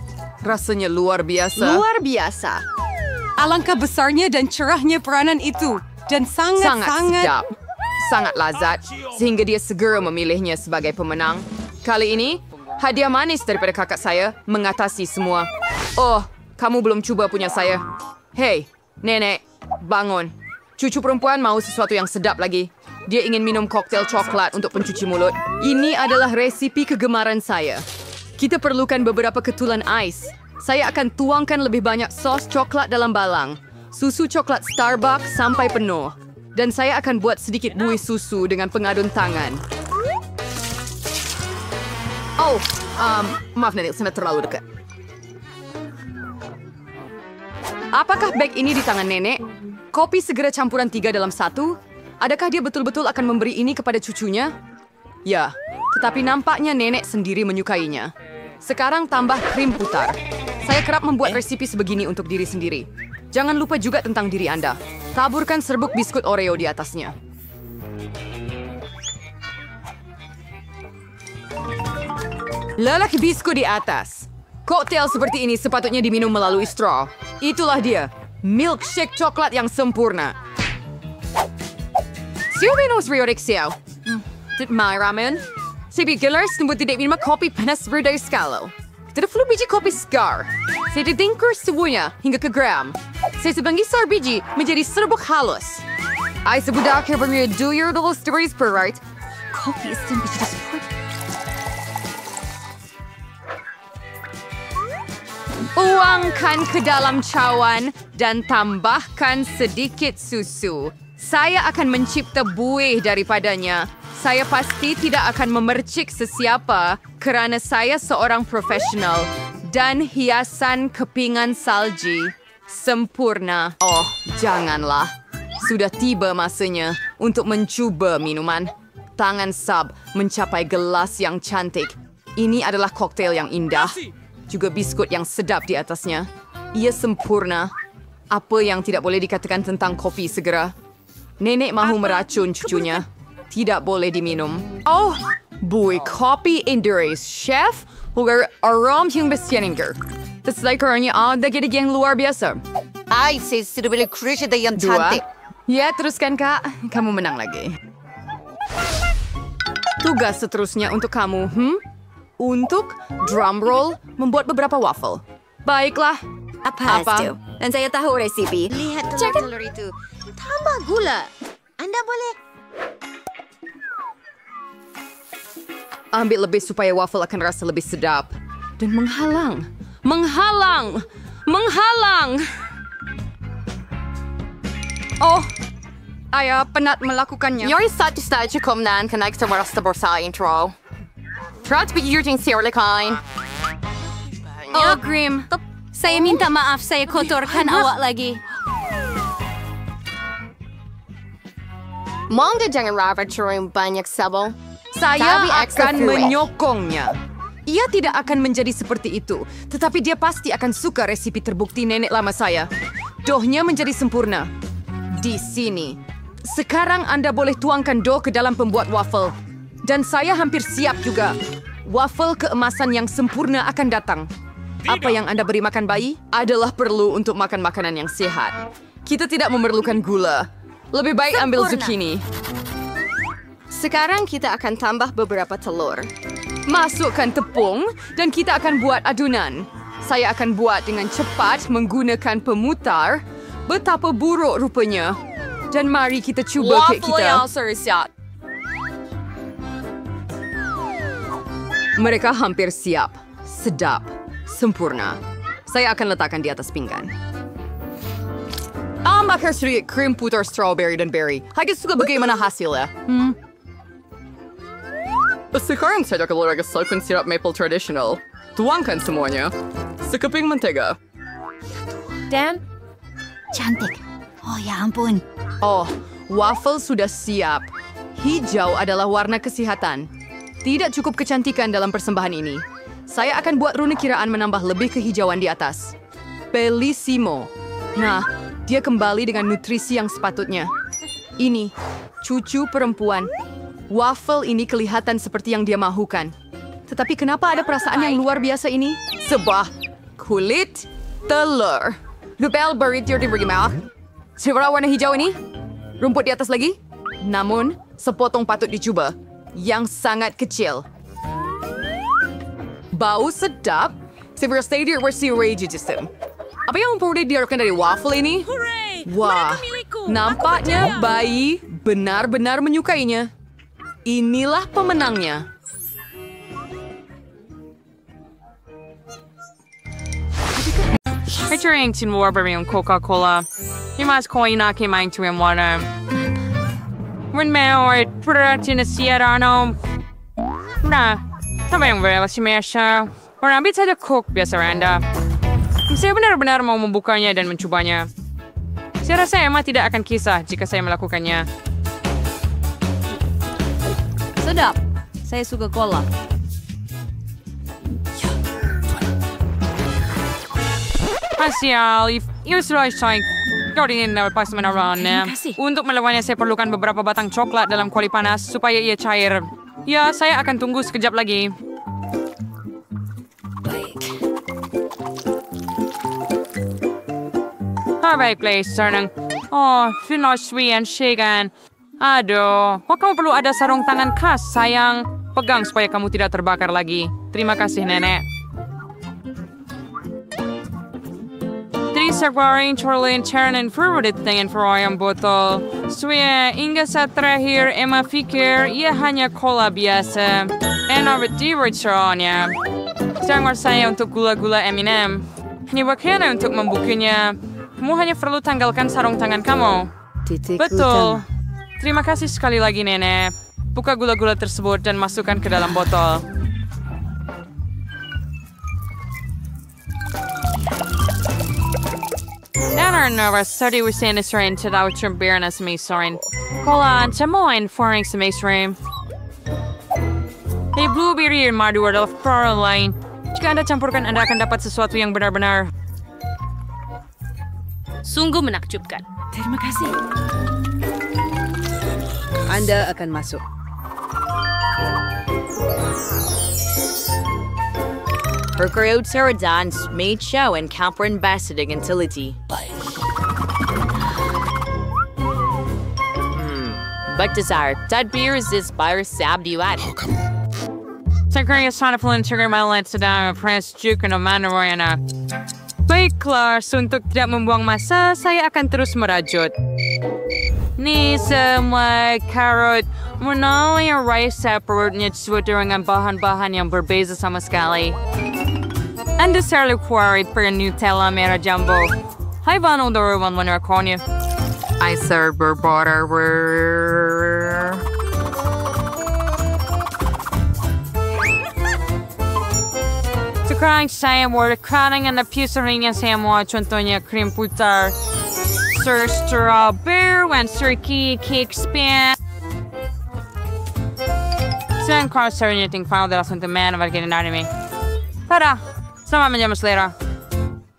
Rasanya luar biasa. Luar biasa. Alangkah besarnya dan cerahnya peranan itu. Dan sangat sedap. Sangat lazat, sehingga dia segera memilihnya sebagai pemenang. Kali ini, hadiah manis daripada kakak saya mengatasi semua. Oh, kamu belum cuba punya saya. Hei, nenek, bangun. Cucu perempuan mau sesuatu yang sedap lagi. Dia ingin minum koktail coklat untuk pencuci mulut. Ini adalah resipi kegemaran saya. Kita perlukan beberapa ketulan ais. Saya akan tuangkan lebih banyak sos coklat dalam balang. Susu coklat Starbucks sampai penuh. Dan saya akan buat sedikit buih susu dengan pengadun tangan. Oh, maaf nenek, saya terlalu dekat. Apakah bag ini di tangan nenek? Kopi segera campuran 3 dalam 1? Adakah dia betul-betul akan memberi ini kepada cucunya? Ya, tetapi nampaknya nenek sendiri menyukainya. Sekarang tambah krim putar. Saya kerap membuat resipi sebegini untuk diri sendiri. Jangan lupa juga tentang diri Anda. Taburkan serbuk biskut Oreo di atasnya. Lelaki biskut di atas. Koktail seperti ini sepatutnya diminum melalui straw. Itulah dia. Milkshake coklat yang sempurna. Siapa minum Riodik Xiao? My ramen? Saya bigelar semua tidak minum kopi panas berdaya skala. Tidak perlu biji kopi Scar. Saya ditingkur semuanya hingga ke gram. Saya sebangkisar biji menjadi serbuk halus. Saya sebudak yang berduyur dalam stories per right. Kopi is biji disappoint. Tuangkan ke dalam cawan dan tambahkan sedikit susu. Saya akan mencipta buih daripadanya. Saya pasti tidak akan memercik sesiapa kerana saya seorang profesional. Dan hiasan kepingan salji. Sempurna. Oh, janganlah. Sudah tiba masanya untuk mencuba minuman. Tangan Sab mencapai gelas yang cantik. Ini adalah koktail yang indah. Juga biskut yang sedap di atasnya. Ia sempurna. Apa yang tidak boleh dikatakan tentang kopi segera? Nenek mahu meracun cucunya. Tidak boleh diminum. Oh, buih kopi Indonesia chef hugar aram yang besieninger. Terselaikarnya ada gede yang luar biasa. Saya sudah beli krisida yang cantik. Ya, teruskan kak. Kamu menang lagi. Tugas seterusnya untuk kamu, Untuk drumroll membuat beberapa waffle. Baiklah, Apa? Itu? Dan saya tahu resipi. Lihat telur-telur itu. Tambah gula. Anda boleh... Ambil lebih supaya waffle akan rasa lebih sedap. Dan menghalang. Menghalang! Menghalang! Oh, ayah penat melakukannya. Jag är satt i stället att komma när kan extra vara borsa intro. Trots att you're doing serially kind. Oh, Grim. Saya minta maaf saya kotorkan awak lagi. Mangga jangan rawat yang banyak sabun. Saya akan menyokongnya. Ia tidak akan menjadi seperti itu, tetapi dia pasti akan suka resipi terbukti nenek lama saya. Doughnya menjadi sempurna. Di sini. Sekarang Anda boleh tuangkan dough ke dalam pembuat waffle. Dan saya hampir siap juga. Waffle keemasan yang sempurna akan datang. Apa yang Anda beri makan bayi adalah perlu untuk makan makanan yang sehat. Kita tidak memerlukan gula. Lebih baik ambil zucchini. Sekarang kita akan tambah beberapa telur. Masukkan tepung dan kita akan buat adunan. Saya akan buat dengan cepat menggunakan pemutar. Betapa buruk rupanya. Dan mari kita cuba kek kita. Waffle yang siap. Mereka hampir siap. Sedap. Sempurna. Saya akan letakkan di atas pinggan. Tambahkan sedikit krim putar strawberry dan berry. Hanya suka bagaimana hasilnya. Sekarang saya akan letakkan sirap maple tradisional. Tuangkan semuanya. Sekeping mentega. Dan cantik. Oh ya ampun. Oh, waffle sudah siap. Hijau adalah warna kesehatan. Tidak cukup kecantikan dalam persembahan ini. Saya akan buat rune kiraan menambah lebih kehijauan di atas. Bellissimo. Nah, dia kembali dengan nutrisi yang sepatutnya. Ini, cucu perempuan. Waffle ini kelihatan seperti yang dia mahukan. Tetapi kenapa ada perasaan yang luar biasa ini? Sebuah kulit telur. Lupel burrito di bagaimana? Seberapa warna hijau ini? Rumput di atas lagi? Namun, sepotong patut dicoba. Yang sangat kecil. Bau sedap. Saya stay di versi rage system. Apa yang perlu diharapkan dari waffle ini? Wah, nampaknya bayi benar-benar menyukainya. Inilah pemenangnya. Featuring Tin Warburg and Coca-Cola. You must coin na main to him water. When may or production is Sierra no. Nah, tambah yang berapa si Mesha? Orang ambil saja cook biasa Randa. Saya benar-benar mau membukanya dan mencobanya. Saya rasa Emma tidak akan kisah jika saya melakukannya. Sedap. Saya suka cola. Pasial, you sudah sayang. Kau ingin lepas menawarnya. Untuk melawannya saya perlukan beberapa batang coklat dalam kuali panas supaya ia cair. Ya, saya akan tunggu sekejap lagi. Baik, Blazer. Oh, Finoswi and Shagan. Aduh, kok kamu perlu ada sarung tangan khas, sayang? Pegang supaya kamu tidak terbakar lagi. Terima kasih, Nenek. Teresa Waring, Charlene, Sharon, and favorite thing for ayam botol. Swia, hingga saat terakhir, Emma pikir ia hanya cola biasa. Enak dipercayanya. Jangan saya untuk gula-gula M&M. Ini bagaimana untuk membukanya? Kamu hanya perlu tanggalkan sarung tangan kamu. Betul. Terima kasih sekali lagi, Nenek. Buka gula-gula tersebut dan masukkan ke dalam botol. Anar Nova study with Sandisarin to the outer Baroness Masorin. Kola, Chamoine foreign sa Masorin. Hey, blueberry and madu adalah floral line. Jika Anda campurkan, Anda akan dapat sesuatu yang benar-benar sungguh menakjubkan. Terima kasih. Anda akan masuk. Perkreod Saradans made show and Capron Bassett utility. But desire, that beer is this virus sab you at. Secretary of Sonaful and Sugar Melon to down a Prince Duke and a Mandalorian. But Baiklah, untuk tidak membuang masa, saya akan terus merajut. Ni semua karot menawarkan rasa perutnya sesuatu dengan bahan-bahan yang berbeza sama sekali. Anda selalu kuarit per Nutella merah jumbo. Hai bano daruman menerkonnya. I serve butter. Sekarang saya berkenan dengan pusarnya semua, contohnya krim putar, strawberry, and turkey cake spin. Sen kasarnya tinggal dalam sentimen bagi anime. Tara, sama menjadi selera.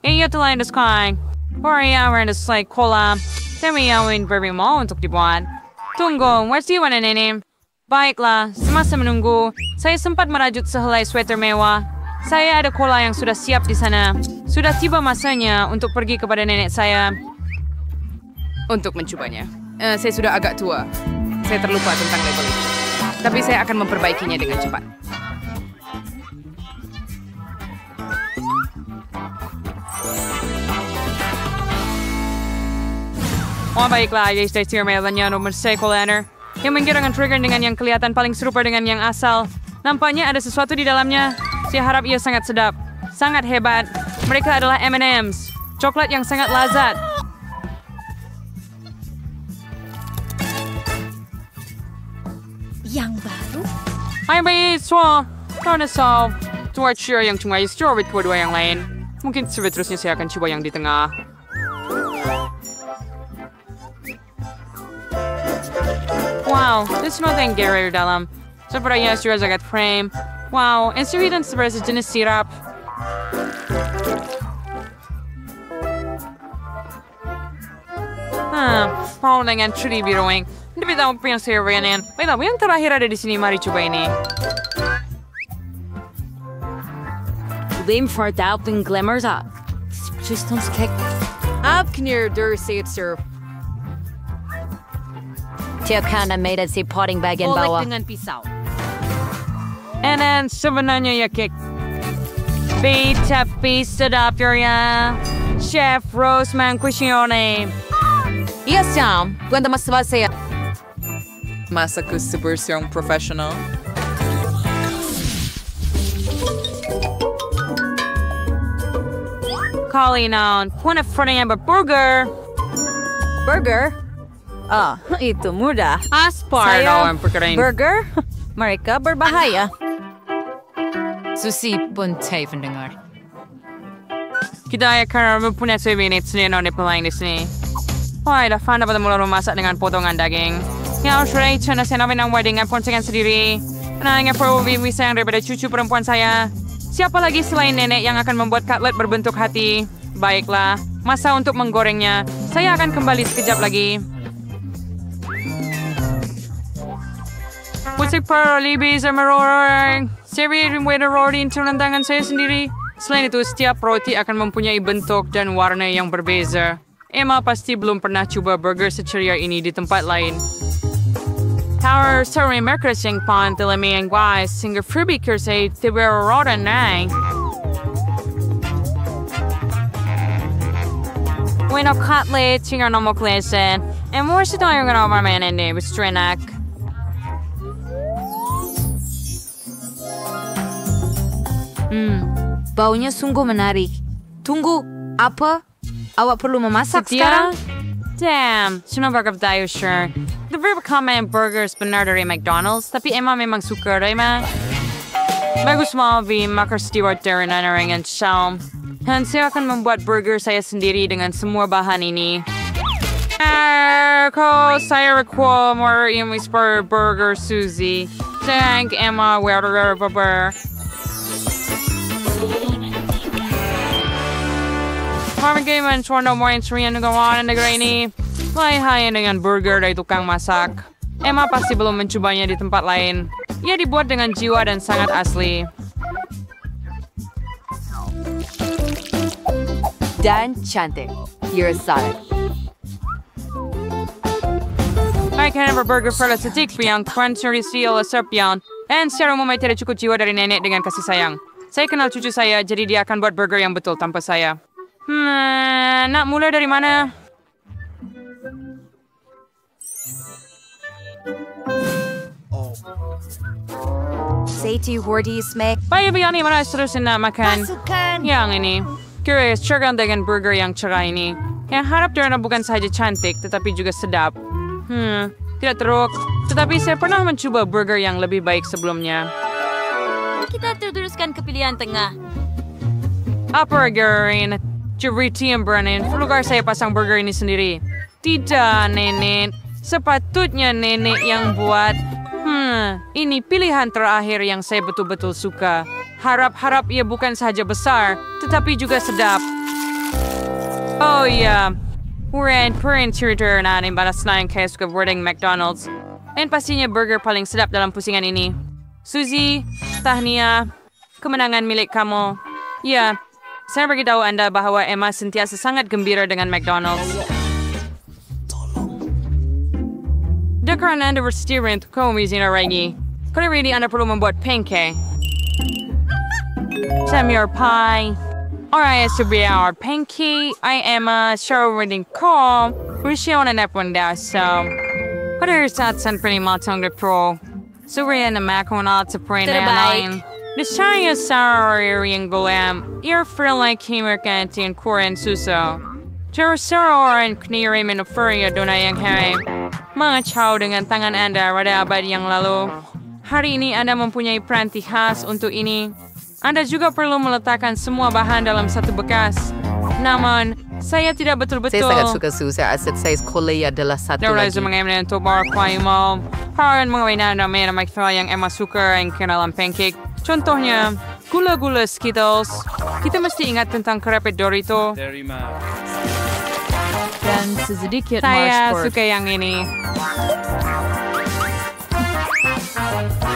Iya telah diskain. Korea dislike cola. Demi yang very mau untuk dibuat. Tunggu, what's you want ini? Baiklah, semasa menunggu, saya sempat merajut sehelai sweater mewah. Saya ada cola yang sudah siap di sana. Sudah tiba masanya untuk pergi kepada nenek saya untuk mencobanya. Saya sudah agak tua. Saya terlupa tentang label itu. Tapi saya akan memperbaikinya dengan cepat. Oh baiklah, saya melannya nomor sekolaner. Yang menggerakkan trigger dengan yang kelihatan paling serupa dengan yang asal. Nampaknya ada sesuatu di dalamnya. Saya harap ia sangat sedap. Sangat hebat. Mereka adalah M&M's. Coklat yang sangat lazat. Yang baru? Hai bayi, soal. Karena soal. Torture yang cuma strawberry kedua yang lain. Mungkin seterusnya saya akan coba yang di tengah. Wow, there's nothing gary dalam. Sepertinya sudah sangat frame. Wow, and sweet dan seperti jenis sirap. Paul dengan tree biruing. Tapi tahu apa yang saya renin. Baiklah, yang terakhir ada di sini. Mari coba ini. Vem fartaal den glimmers up. Just ons kijk. Up near der sir. Tiakana made it si potting bag in bawah. Dengan pisau. And then sebenarnya ya kek. Tapi sedap ya. Chef Rose Mancusione. Iya Sam, cuenta mas saya. Masaku sebersih profesional. Kali naon, punya friendnya burger. Burger? Ah, itu mudah. Aspar Saya yang perkarain. burger? Mereka berbahaya. Susi pun tayo mendengar. Kita akan mempunyai sebenit seni non dipelain di sini. Wah, dah fana pada mula memasak dengan potongan daging. Yang sudah cina saya namin ang wedding dengan poncengan sendiri. Nanya perlu bisa yang daripada cucu perempuan saya. Siapa lagi selain nenek yang akan membuat cutlet berbentuk hati? Baiklah, masa untuk menggorengnya. Saya akan kembali sekejap lagi. Musik para libis yang merorong. Saya waiter roti turun tangan saya sendiri. Selain itu, setiap roti akan mempunyai bentuk dan warna yang berbeza. Emma pasti belum pernah coba burger seceria ini di tempat lain. Tower sorry merkers yang pan telemi yang guys sehingga freebie say tiba rota nang. Bueno cutlet sehingga nomor klesen. More sih tayo nga naman man ini bestrenak. Baunya sungguh menarik. Tunggu, apa? Awak perlu memasak sekarang? Damn, sudah berkap tayo sure. The very common burgers benar dari McDonald's, tapi Emma memang suka, Emma. Bagus mau makar steward dari nanaringan Shalom. Dan saya akan membuat burger saya sendiri dengan semua bahan ini. Kau saya require more image per burger Suzy. Thank Emma, where Marmigay suara mo yung surian ng gawa ng negara ini. Lain-lain dengan burger dari tukang masak. Emma pasti belum mencobanya di tempat lain. Ia dibuat dengan jiwa dan sangat asli. Dan cantik. You're solid. I can have a burger for the setik yang crunchy seal serpion. And secara umum tidak cukup jiwa dari nenek dengan kasih sayang. Saya kenal cucu saya, jadi dia akan buat burger yang betul tanpa saya. Nak mulai dari mana? Say to Horty Smack. Bayang-bayang ni mana seterusnya nak makan? Pasukan. Yang ini. Curious, curagan dengan burger yang cerah ini. Yang harap dia bukan sahaja cantik, tetapi juga sedap. Tidak teruk. Tetapi saya pernah mencuba burger yang lebih baik sebelumnya. Kita teruskan ke pilihan tengah. Apa burgerin? Ceriti yang beranin. Perlukah saya pasang burger ini sendiri? Tidak, nenek. Sepatutnya nenek yang buat. Ini pilihan terakhir yang saya betul-betul suka. Harap-harap ia bukan sahaja besar, tetapi juga sedap. Oh ya, Warren cerita na balas na yung kaya suka wording McDonald's. Dan pastinya burger paling sedap dalam pusingan ini. Suzy, tahniah, kemenangan milik kamu. Ya, saya beritahu Anda bahwa Emma sentiasa sangat gembira dengan McDonald's. Karena Anda bersedia untuk komisi lagi. Kali ini Anda perlu membuat pancake. Samuel pie. Alright, sebuah pancake. I am a show reading call. Rishion and everyone there, so. Pada saat san pretty matang de pro. Surya na makonat sa print na line. The Shaya Sarari yang golam. Ear feel like Himer Kanti and Korean Suso. Jerusaro and Kniri Minofuria Donayang Hai. Mga chow dengan tangan Anda pada abad yang lalu. Hari ini Anda mempunyai peranti khas untuk ini. Anda juga perlu meletakkan semua bahan dalam satu bekas. Namun, saya tidak betul-betul. Saya sangat suka Susa aset saya sekolah adalah satu lagi. Saya mengenai untuk bar kuaimo. Para mengawinkan nama yang Emma suka yang ke dalam pancake. Contohnya, gula-gula Skittles. Kita mesti ingat tentang kerepet Dorito. Dan sedikit saya suka yang ini.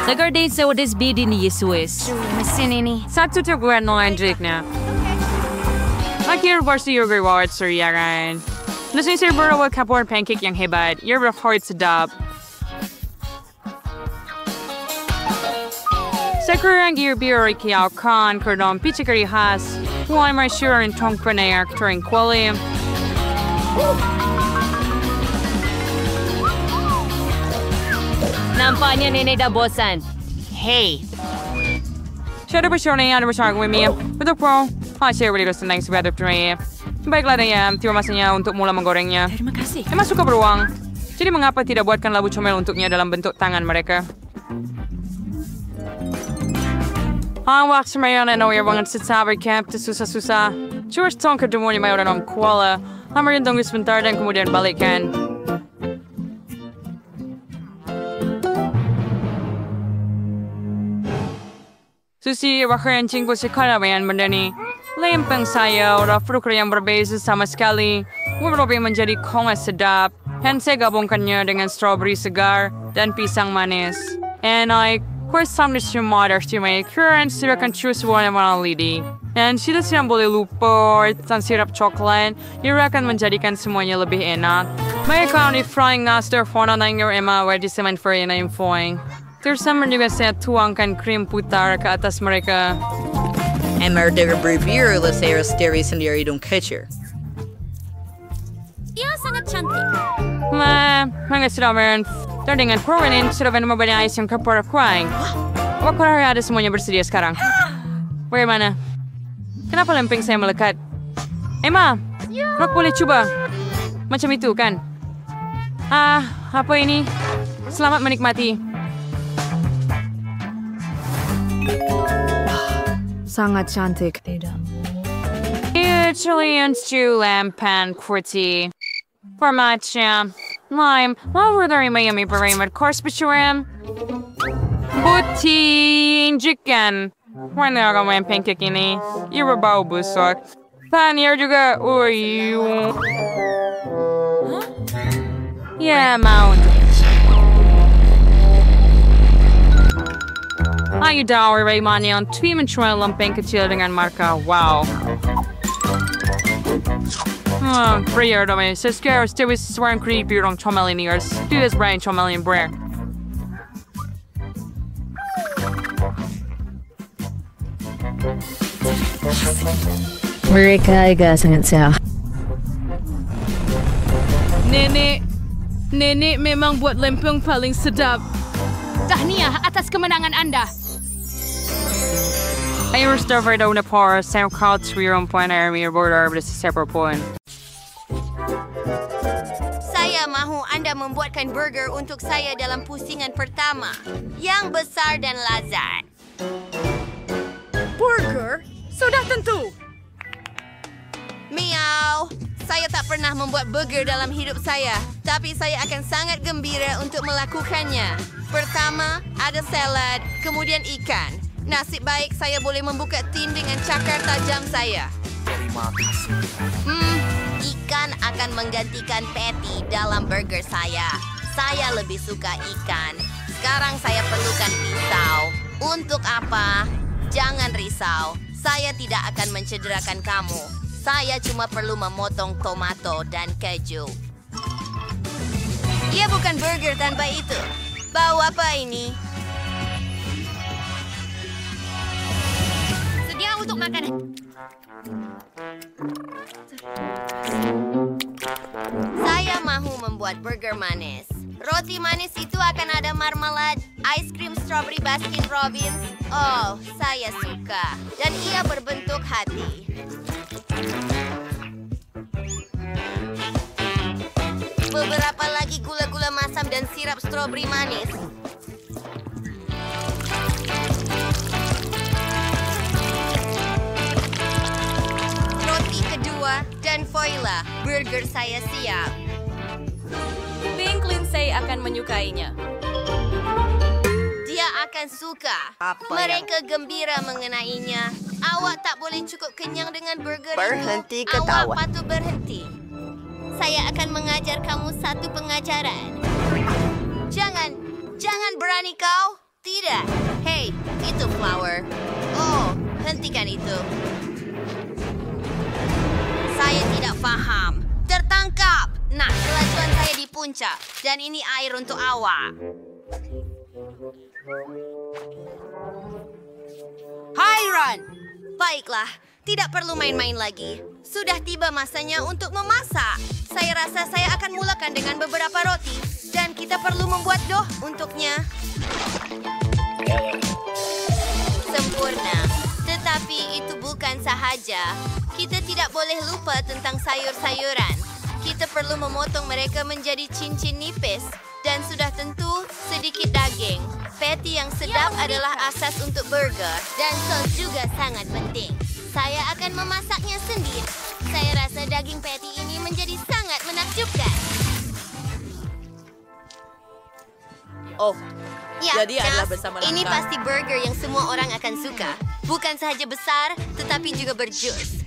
Segar din sa wadas bidi ni Yesus. Mesin ini. Satu teguan no anjiknya. Akhir versi yung reward Surya kan. Lasing sir berawa kapor pancake yang hebat. Your reward sedap. Sekarang gear beer kiao kan kerdom pichikari khas. Why my sure and tong pranayar turing quali. Nampaknya nenek dah bosan. Hey. Siya ba siya na yan? Ano ba siya gawin niya? Betul po. Saya beri rasa senang sebab itu. Baiklah dia, tiba masanya untuk mula menggorengnya. Terima kasih. Emang suka beruang. Jadi mengapa tidak buatkan labu comel untuknya dalam bentuk tangan mereka? Waktu semua yang naik banget sesabar camp susah-susah. Cuma setong ketemunya mayor dalam kuala. Lamarin tunggu sebentar dan kemudian balikkan. Susi, bahkan cinggu sekarang yang benda ni. Lempeng saya, orang fruit yang berbeza sama sekali. Beberapa menjadi kongas sedap. Dan saya gabungkannya dengan strawberry segar dan pisang manis. And course some semua dari current silakan choose one yang mana lidi. Dan tidak boleh lupa dan sirap coklat. Ia akan menjadikan semuanya lebih enak. Mereka ni frying master fona na yung Emma where diseman for na yung foing. Tersama juga saya tuangkan krim putar ke atas mereka. Emma dengan berbir saya sendiri sendiri dong kecil. Ia sangat cantik. Mga siraman. Dan dengan Corwin sudah membanyak ais yang kapur kuang. Apakah ada semuanya bersedia sekarang? Bagaimana? Kenapa lempeng saya melekat? Emma, Rock boleh coba. Macam itu kan? Apa ini? Selamat menikmati. Sangat cantik. Italian stew lamb pan kurti. Formatnya. Lime. Lalu dari Miami Berimad course bisuram. Butin chicken. Mana ako may pancake ini? Ibabaw busok. Tanya juga. Uy. Yeah, Mount. Ayo daw Raymond yang tweet mencual lempeng kecil dengan marka wow. Prayer dami. Sekarang stiwis swarang creepy rong chomeliniers. Tulis brain chomelin brer. Mereka agak sangat sehat. Nenek memang buat lempeng paling sedap. Tahniah atas kemenangan anda. Ay restore daw na para sa culture point na may border sa separate point. Saya mahu anda membuatkan burger untuk saya dalam pusingan pertama. Yang besar dan lazat. Burger? Sudah tentu. Miau. Saya tak pernah membuat burger dalam hidup saya, tapi saya akan sangat gembira untuk melakukannya. Pertama, ada salad, kemudian ikan. Nasib baik saya boleh membuka tin dengan cakar tajam saya. Terima kasih. Ikan akan menggantikan patty dalam burger saya. Saya lebih suka ikan. Sekarang saya perlukan pisau. Untuk apa? Jangan risau. Saya tidak akan mencederakan kamu. Saya cuma perlu memotong tomato dan keju. Ia bukan burger tanpa itu. Bau apa ini? Sedia untuk makanan. Saya mahu membuat burger manis. Roti manis itu akan ada marmalade, ice cream strawberry Baskin Robbins. Oh, saya suka. Dan ia berbentuk hati. Beberapa lagi gula-gula masam dan sirap strawberry manis. Roti kedua dan voila, burger saya siap. Pink Lindsay akan menyukainya. Dia akan suka. Mereka gembira mengenainya. Awak tak boleh cukup kenyang dengan burger Berhenti itu. ketawa. Awak patut berhenti. Saya akan mengajar kamu satu pengajaran. Jangan berani kau. Tidak. Hey, itu flower. Oh, hentikan itu. Saya tidak faham. Tertangkap. Nah, kelajuan saya di puncak. Dan ini air untuk awak. Hai, Ron. Baiklah, tidak perlu main-main lagi. Sudah tiba masanya untuk memasak. Saya rasa saya akan mulakan dengan beberapa roti. Dan kita perlu membuat dough untuknya. Sempurna. Tetapi itu bukan sahaja. Kita tidak boleh lupa tentang sayur-sayuran. Kita perlu memotong mereka menjadi cincin nipis. Dan sudah tentu sedikit daging. Patty yang sedap adalah asas untuk burger. Dan sos juga sangat penting. Saya akan memasaknya sendiri. Saya rasa daging patty ini menjadi sangat menakjubkan. Oh, Ya, jadi adalah bersama ini langkah. pasti burger yang semua orang akan suka. Bukan sahaja besar, tetapi juga berjus.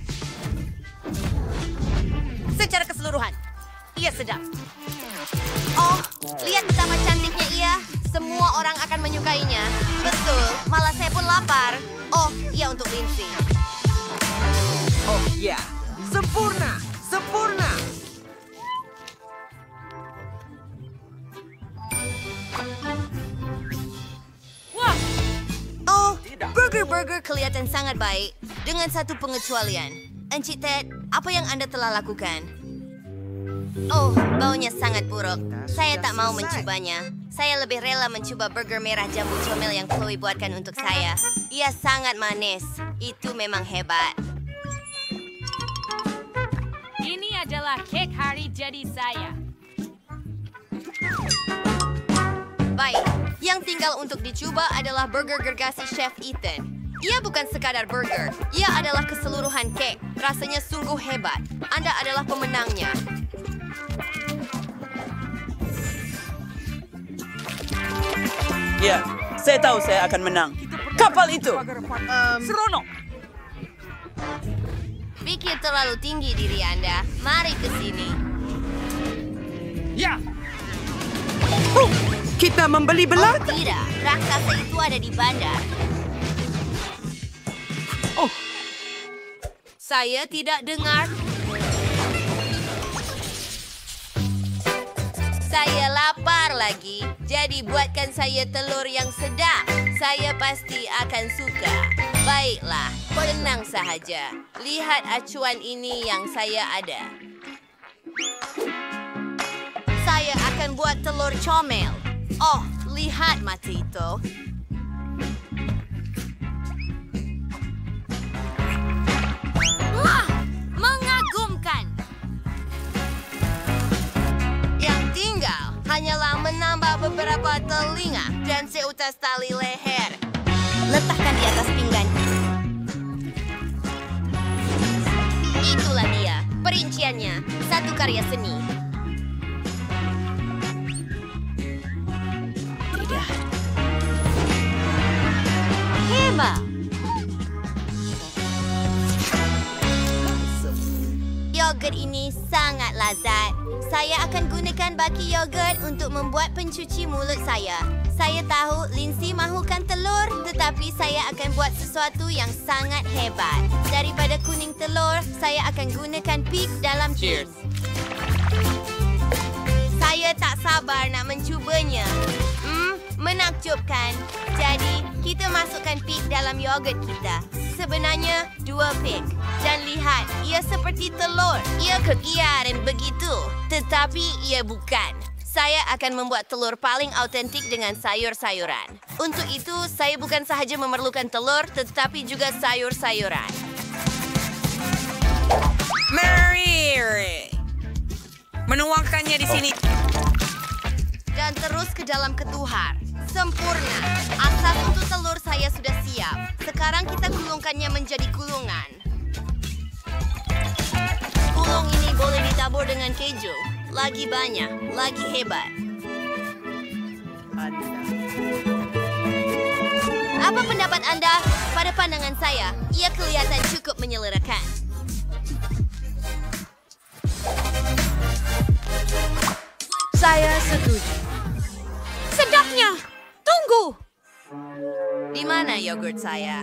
Secara keseluruhan, ia sedap. Oh, lihat betapa cantiknya ia. Semua orang akan menyukainya. Betul, malah saya pun lapar. Oh, ia untuk Lindsay. Oh, ya. Sempurna! Sempurna! Wah! Oh, burger-burger kelihatan sangat baik. Dengan satu pengecualian. Encik Ted, apa yang Anda telah lakukan? Oh, baunya sangat buruk. Saya tak mau mencobanya. Saya lebih rela mencoba burger merah jambu comel yang Chloe buatkan untuk saya. Ia sangat manis. Itu memang hebat. Ini adalah kek hari jadi saya. Baik, yang tinggal untuk dicoba adalah burger gergasi Chef Ethan. Ia bukan sekadar burger, ia adalah keseluruhan kek. Rasanya sungguh hebat. Anda adalah pemenangnya. Ya, saya tahu saya akan menang. Kapal itu! Seronok! Pikir terlalu tinggi diri Anda. Mari ke sini. Ya! Kita membeli belah? Oh, tidak, raksasa itu ada di bandar. Oh. Saya tidak dengar. Saya lapar lagi. Jadi buatkan saya telur yang sedap. Saya pasti akan suka. Baiklah, tenang sahaja. Lihat acuan ini yang saya ada. Saya akan buat telur comel. Oh, lihat mata itu. Wah, mengagumkan. Yang tinggal hanyalah menambah beberapa telinga dan seutas tali leher. Letakkan di atas pinggan. Itulah dia, perinciannya. Satu karya seni. Tidak. Hebat. Yogurt ini sangat lazat. Saya akan gunakan baki yogurt untuk membuat pencuci mulut saya. Saya tahu Lindsay mahukan telur, tetapi saya akan buat sesuatu yang sangat hebat. Daripada kuning telur, saya akan gunakan pig dalam cheese. Saya tak sabar nak mencubanya. Menakjubkan. Jadi, kita masukkan pig dalam yogurt kita. Sebenarnya 2 pig. Dan lihat, ia seperti telur. Ia kekar dan begitu. Tetapi ia bukan. Saya akan membuat telur paling autentik dengan sayur-sayuran. Untuk itu, saya bukan sahaja memerlukan telur, tetapi juga sayur-sayuran. Mary! Menuangkannya di sini. Dan terus ke dalam ketuhar. Sempurna. Asap untuk telur saya sudah siap. Sekarang kita gulungkannya menjadi gulungan. Gulung ini boleh ditabur dengan keju. Lagi banyak, lagi hebat. Apa pendapat Anda? Pada pandangan saya, ia kelihatan cukup menyelerakan. Saya setuju. Sedapnya! Tunggu! Di mana yogurt saya?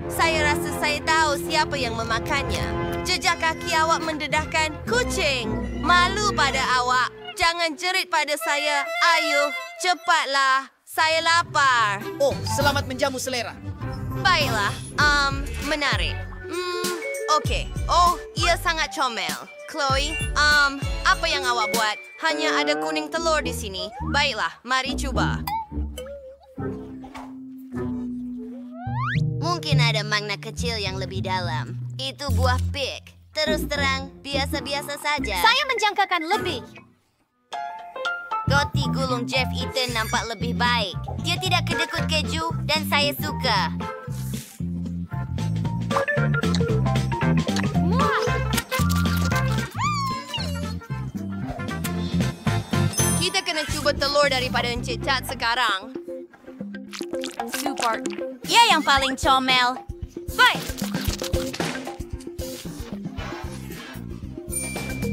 Saya rasa saya tahu siapa yang memakannya. Jejak kaki awak mendedahkan kucing. Malu pada awak. Jangan jerit pada saya. Ayo, cepatlah. Saya lapar. Oh, selamat menjamu selera. Baiklah, menarik. Okey. Oh, ia sangat comel. Chloe, apa yang awak buat? Hanya ada kuning telur di sini. Baiklah, mari cuba. Mungkin ada makna kecil yang lebih dalam. Itu buah pig. Terus terang, biasa-biasa saja. Saya menjangkakan lebih. Roti gulung Jeff Eaton nampak lebih baik. Dia tidak kedekut keju dan saya suka. Kita kena cuba telur daripada Encik Tat sekarang. Super. Ia yang paling comel. Baik.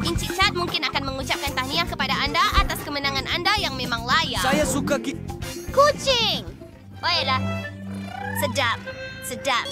Encik Tat mungkin akan mengucapkan tahniah kepada anda atas kemenangan anda yang memang layak. Saya suka kucing. Baiklah. Sedap. Sedap.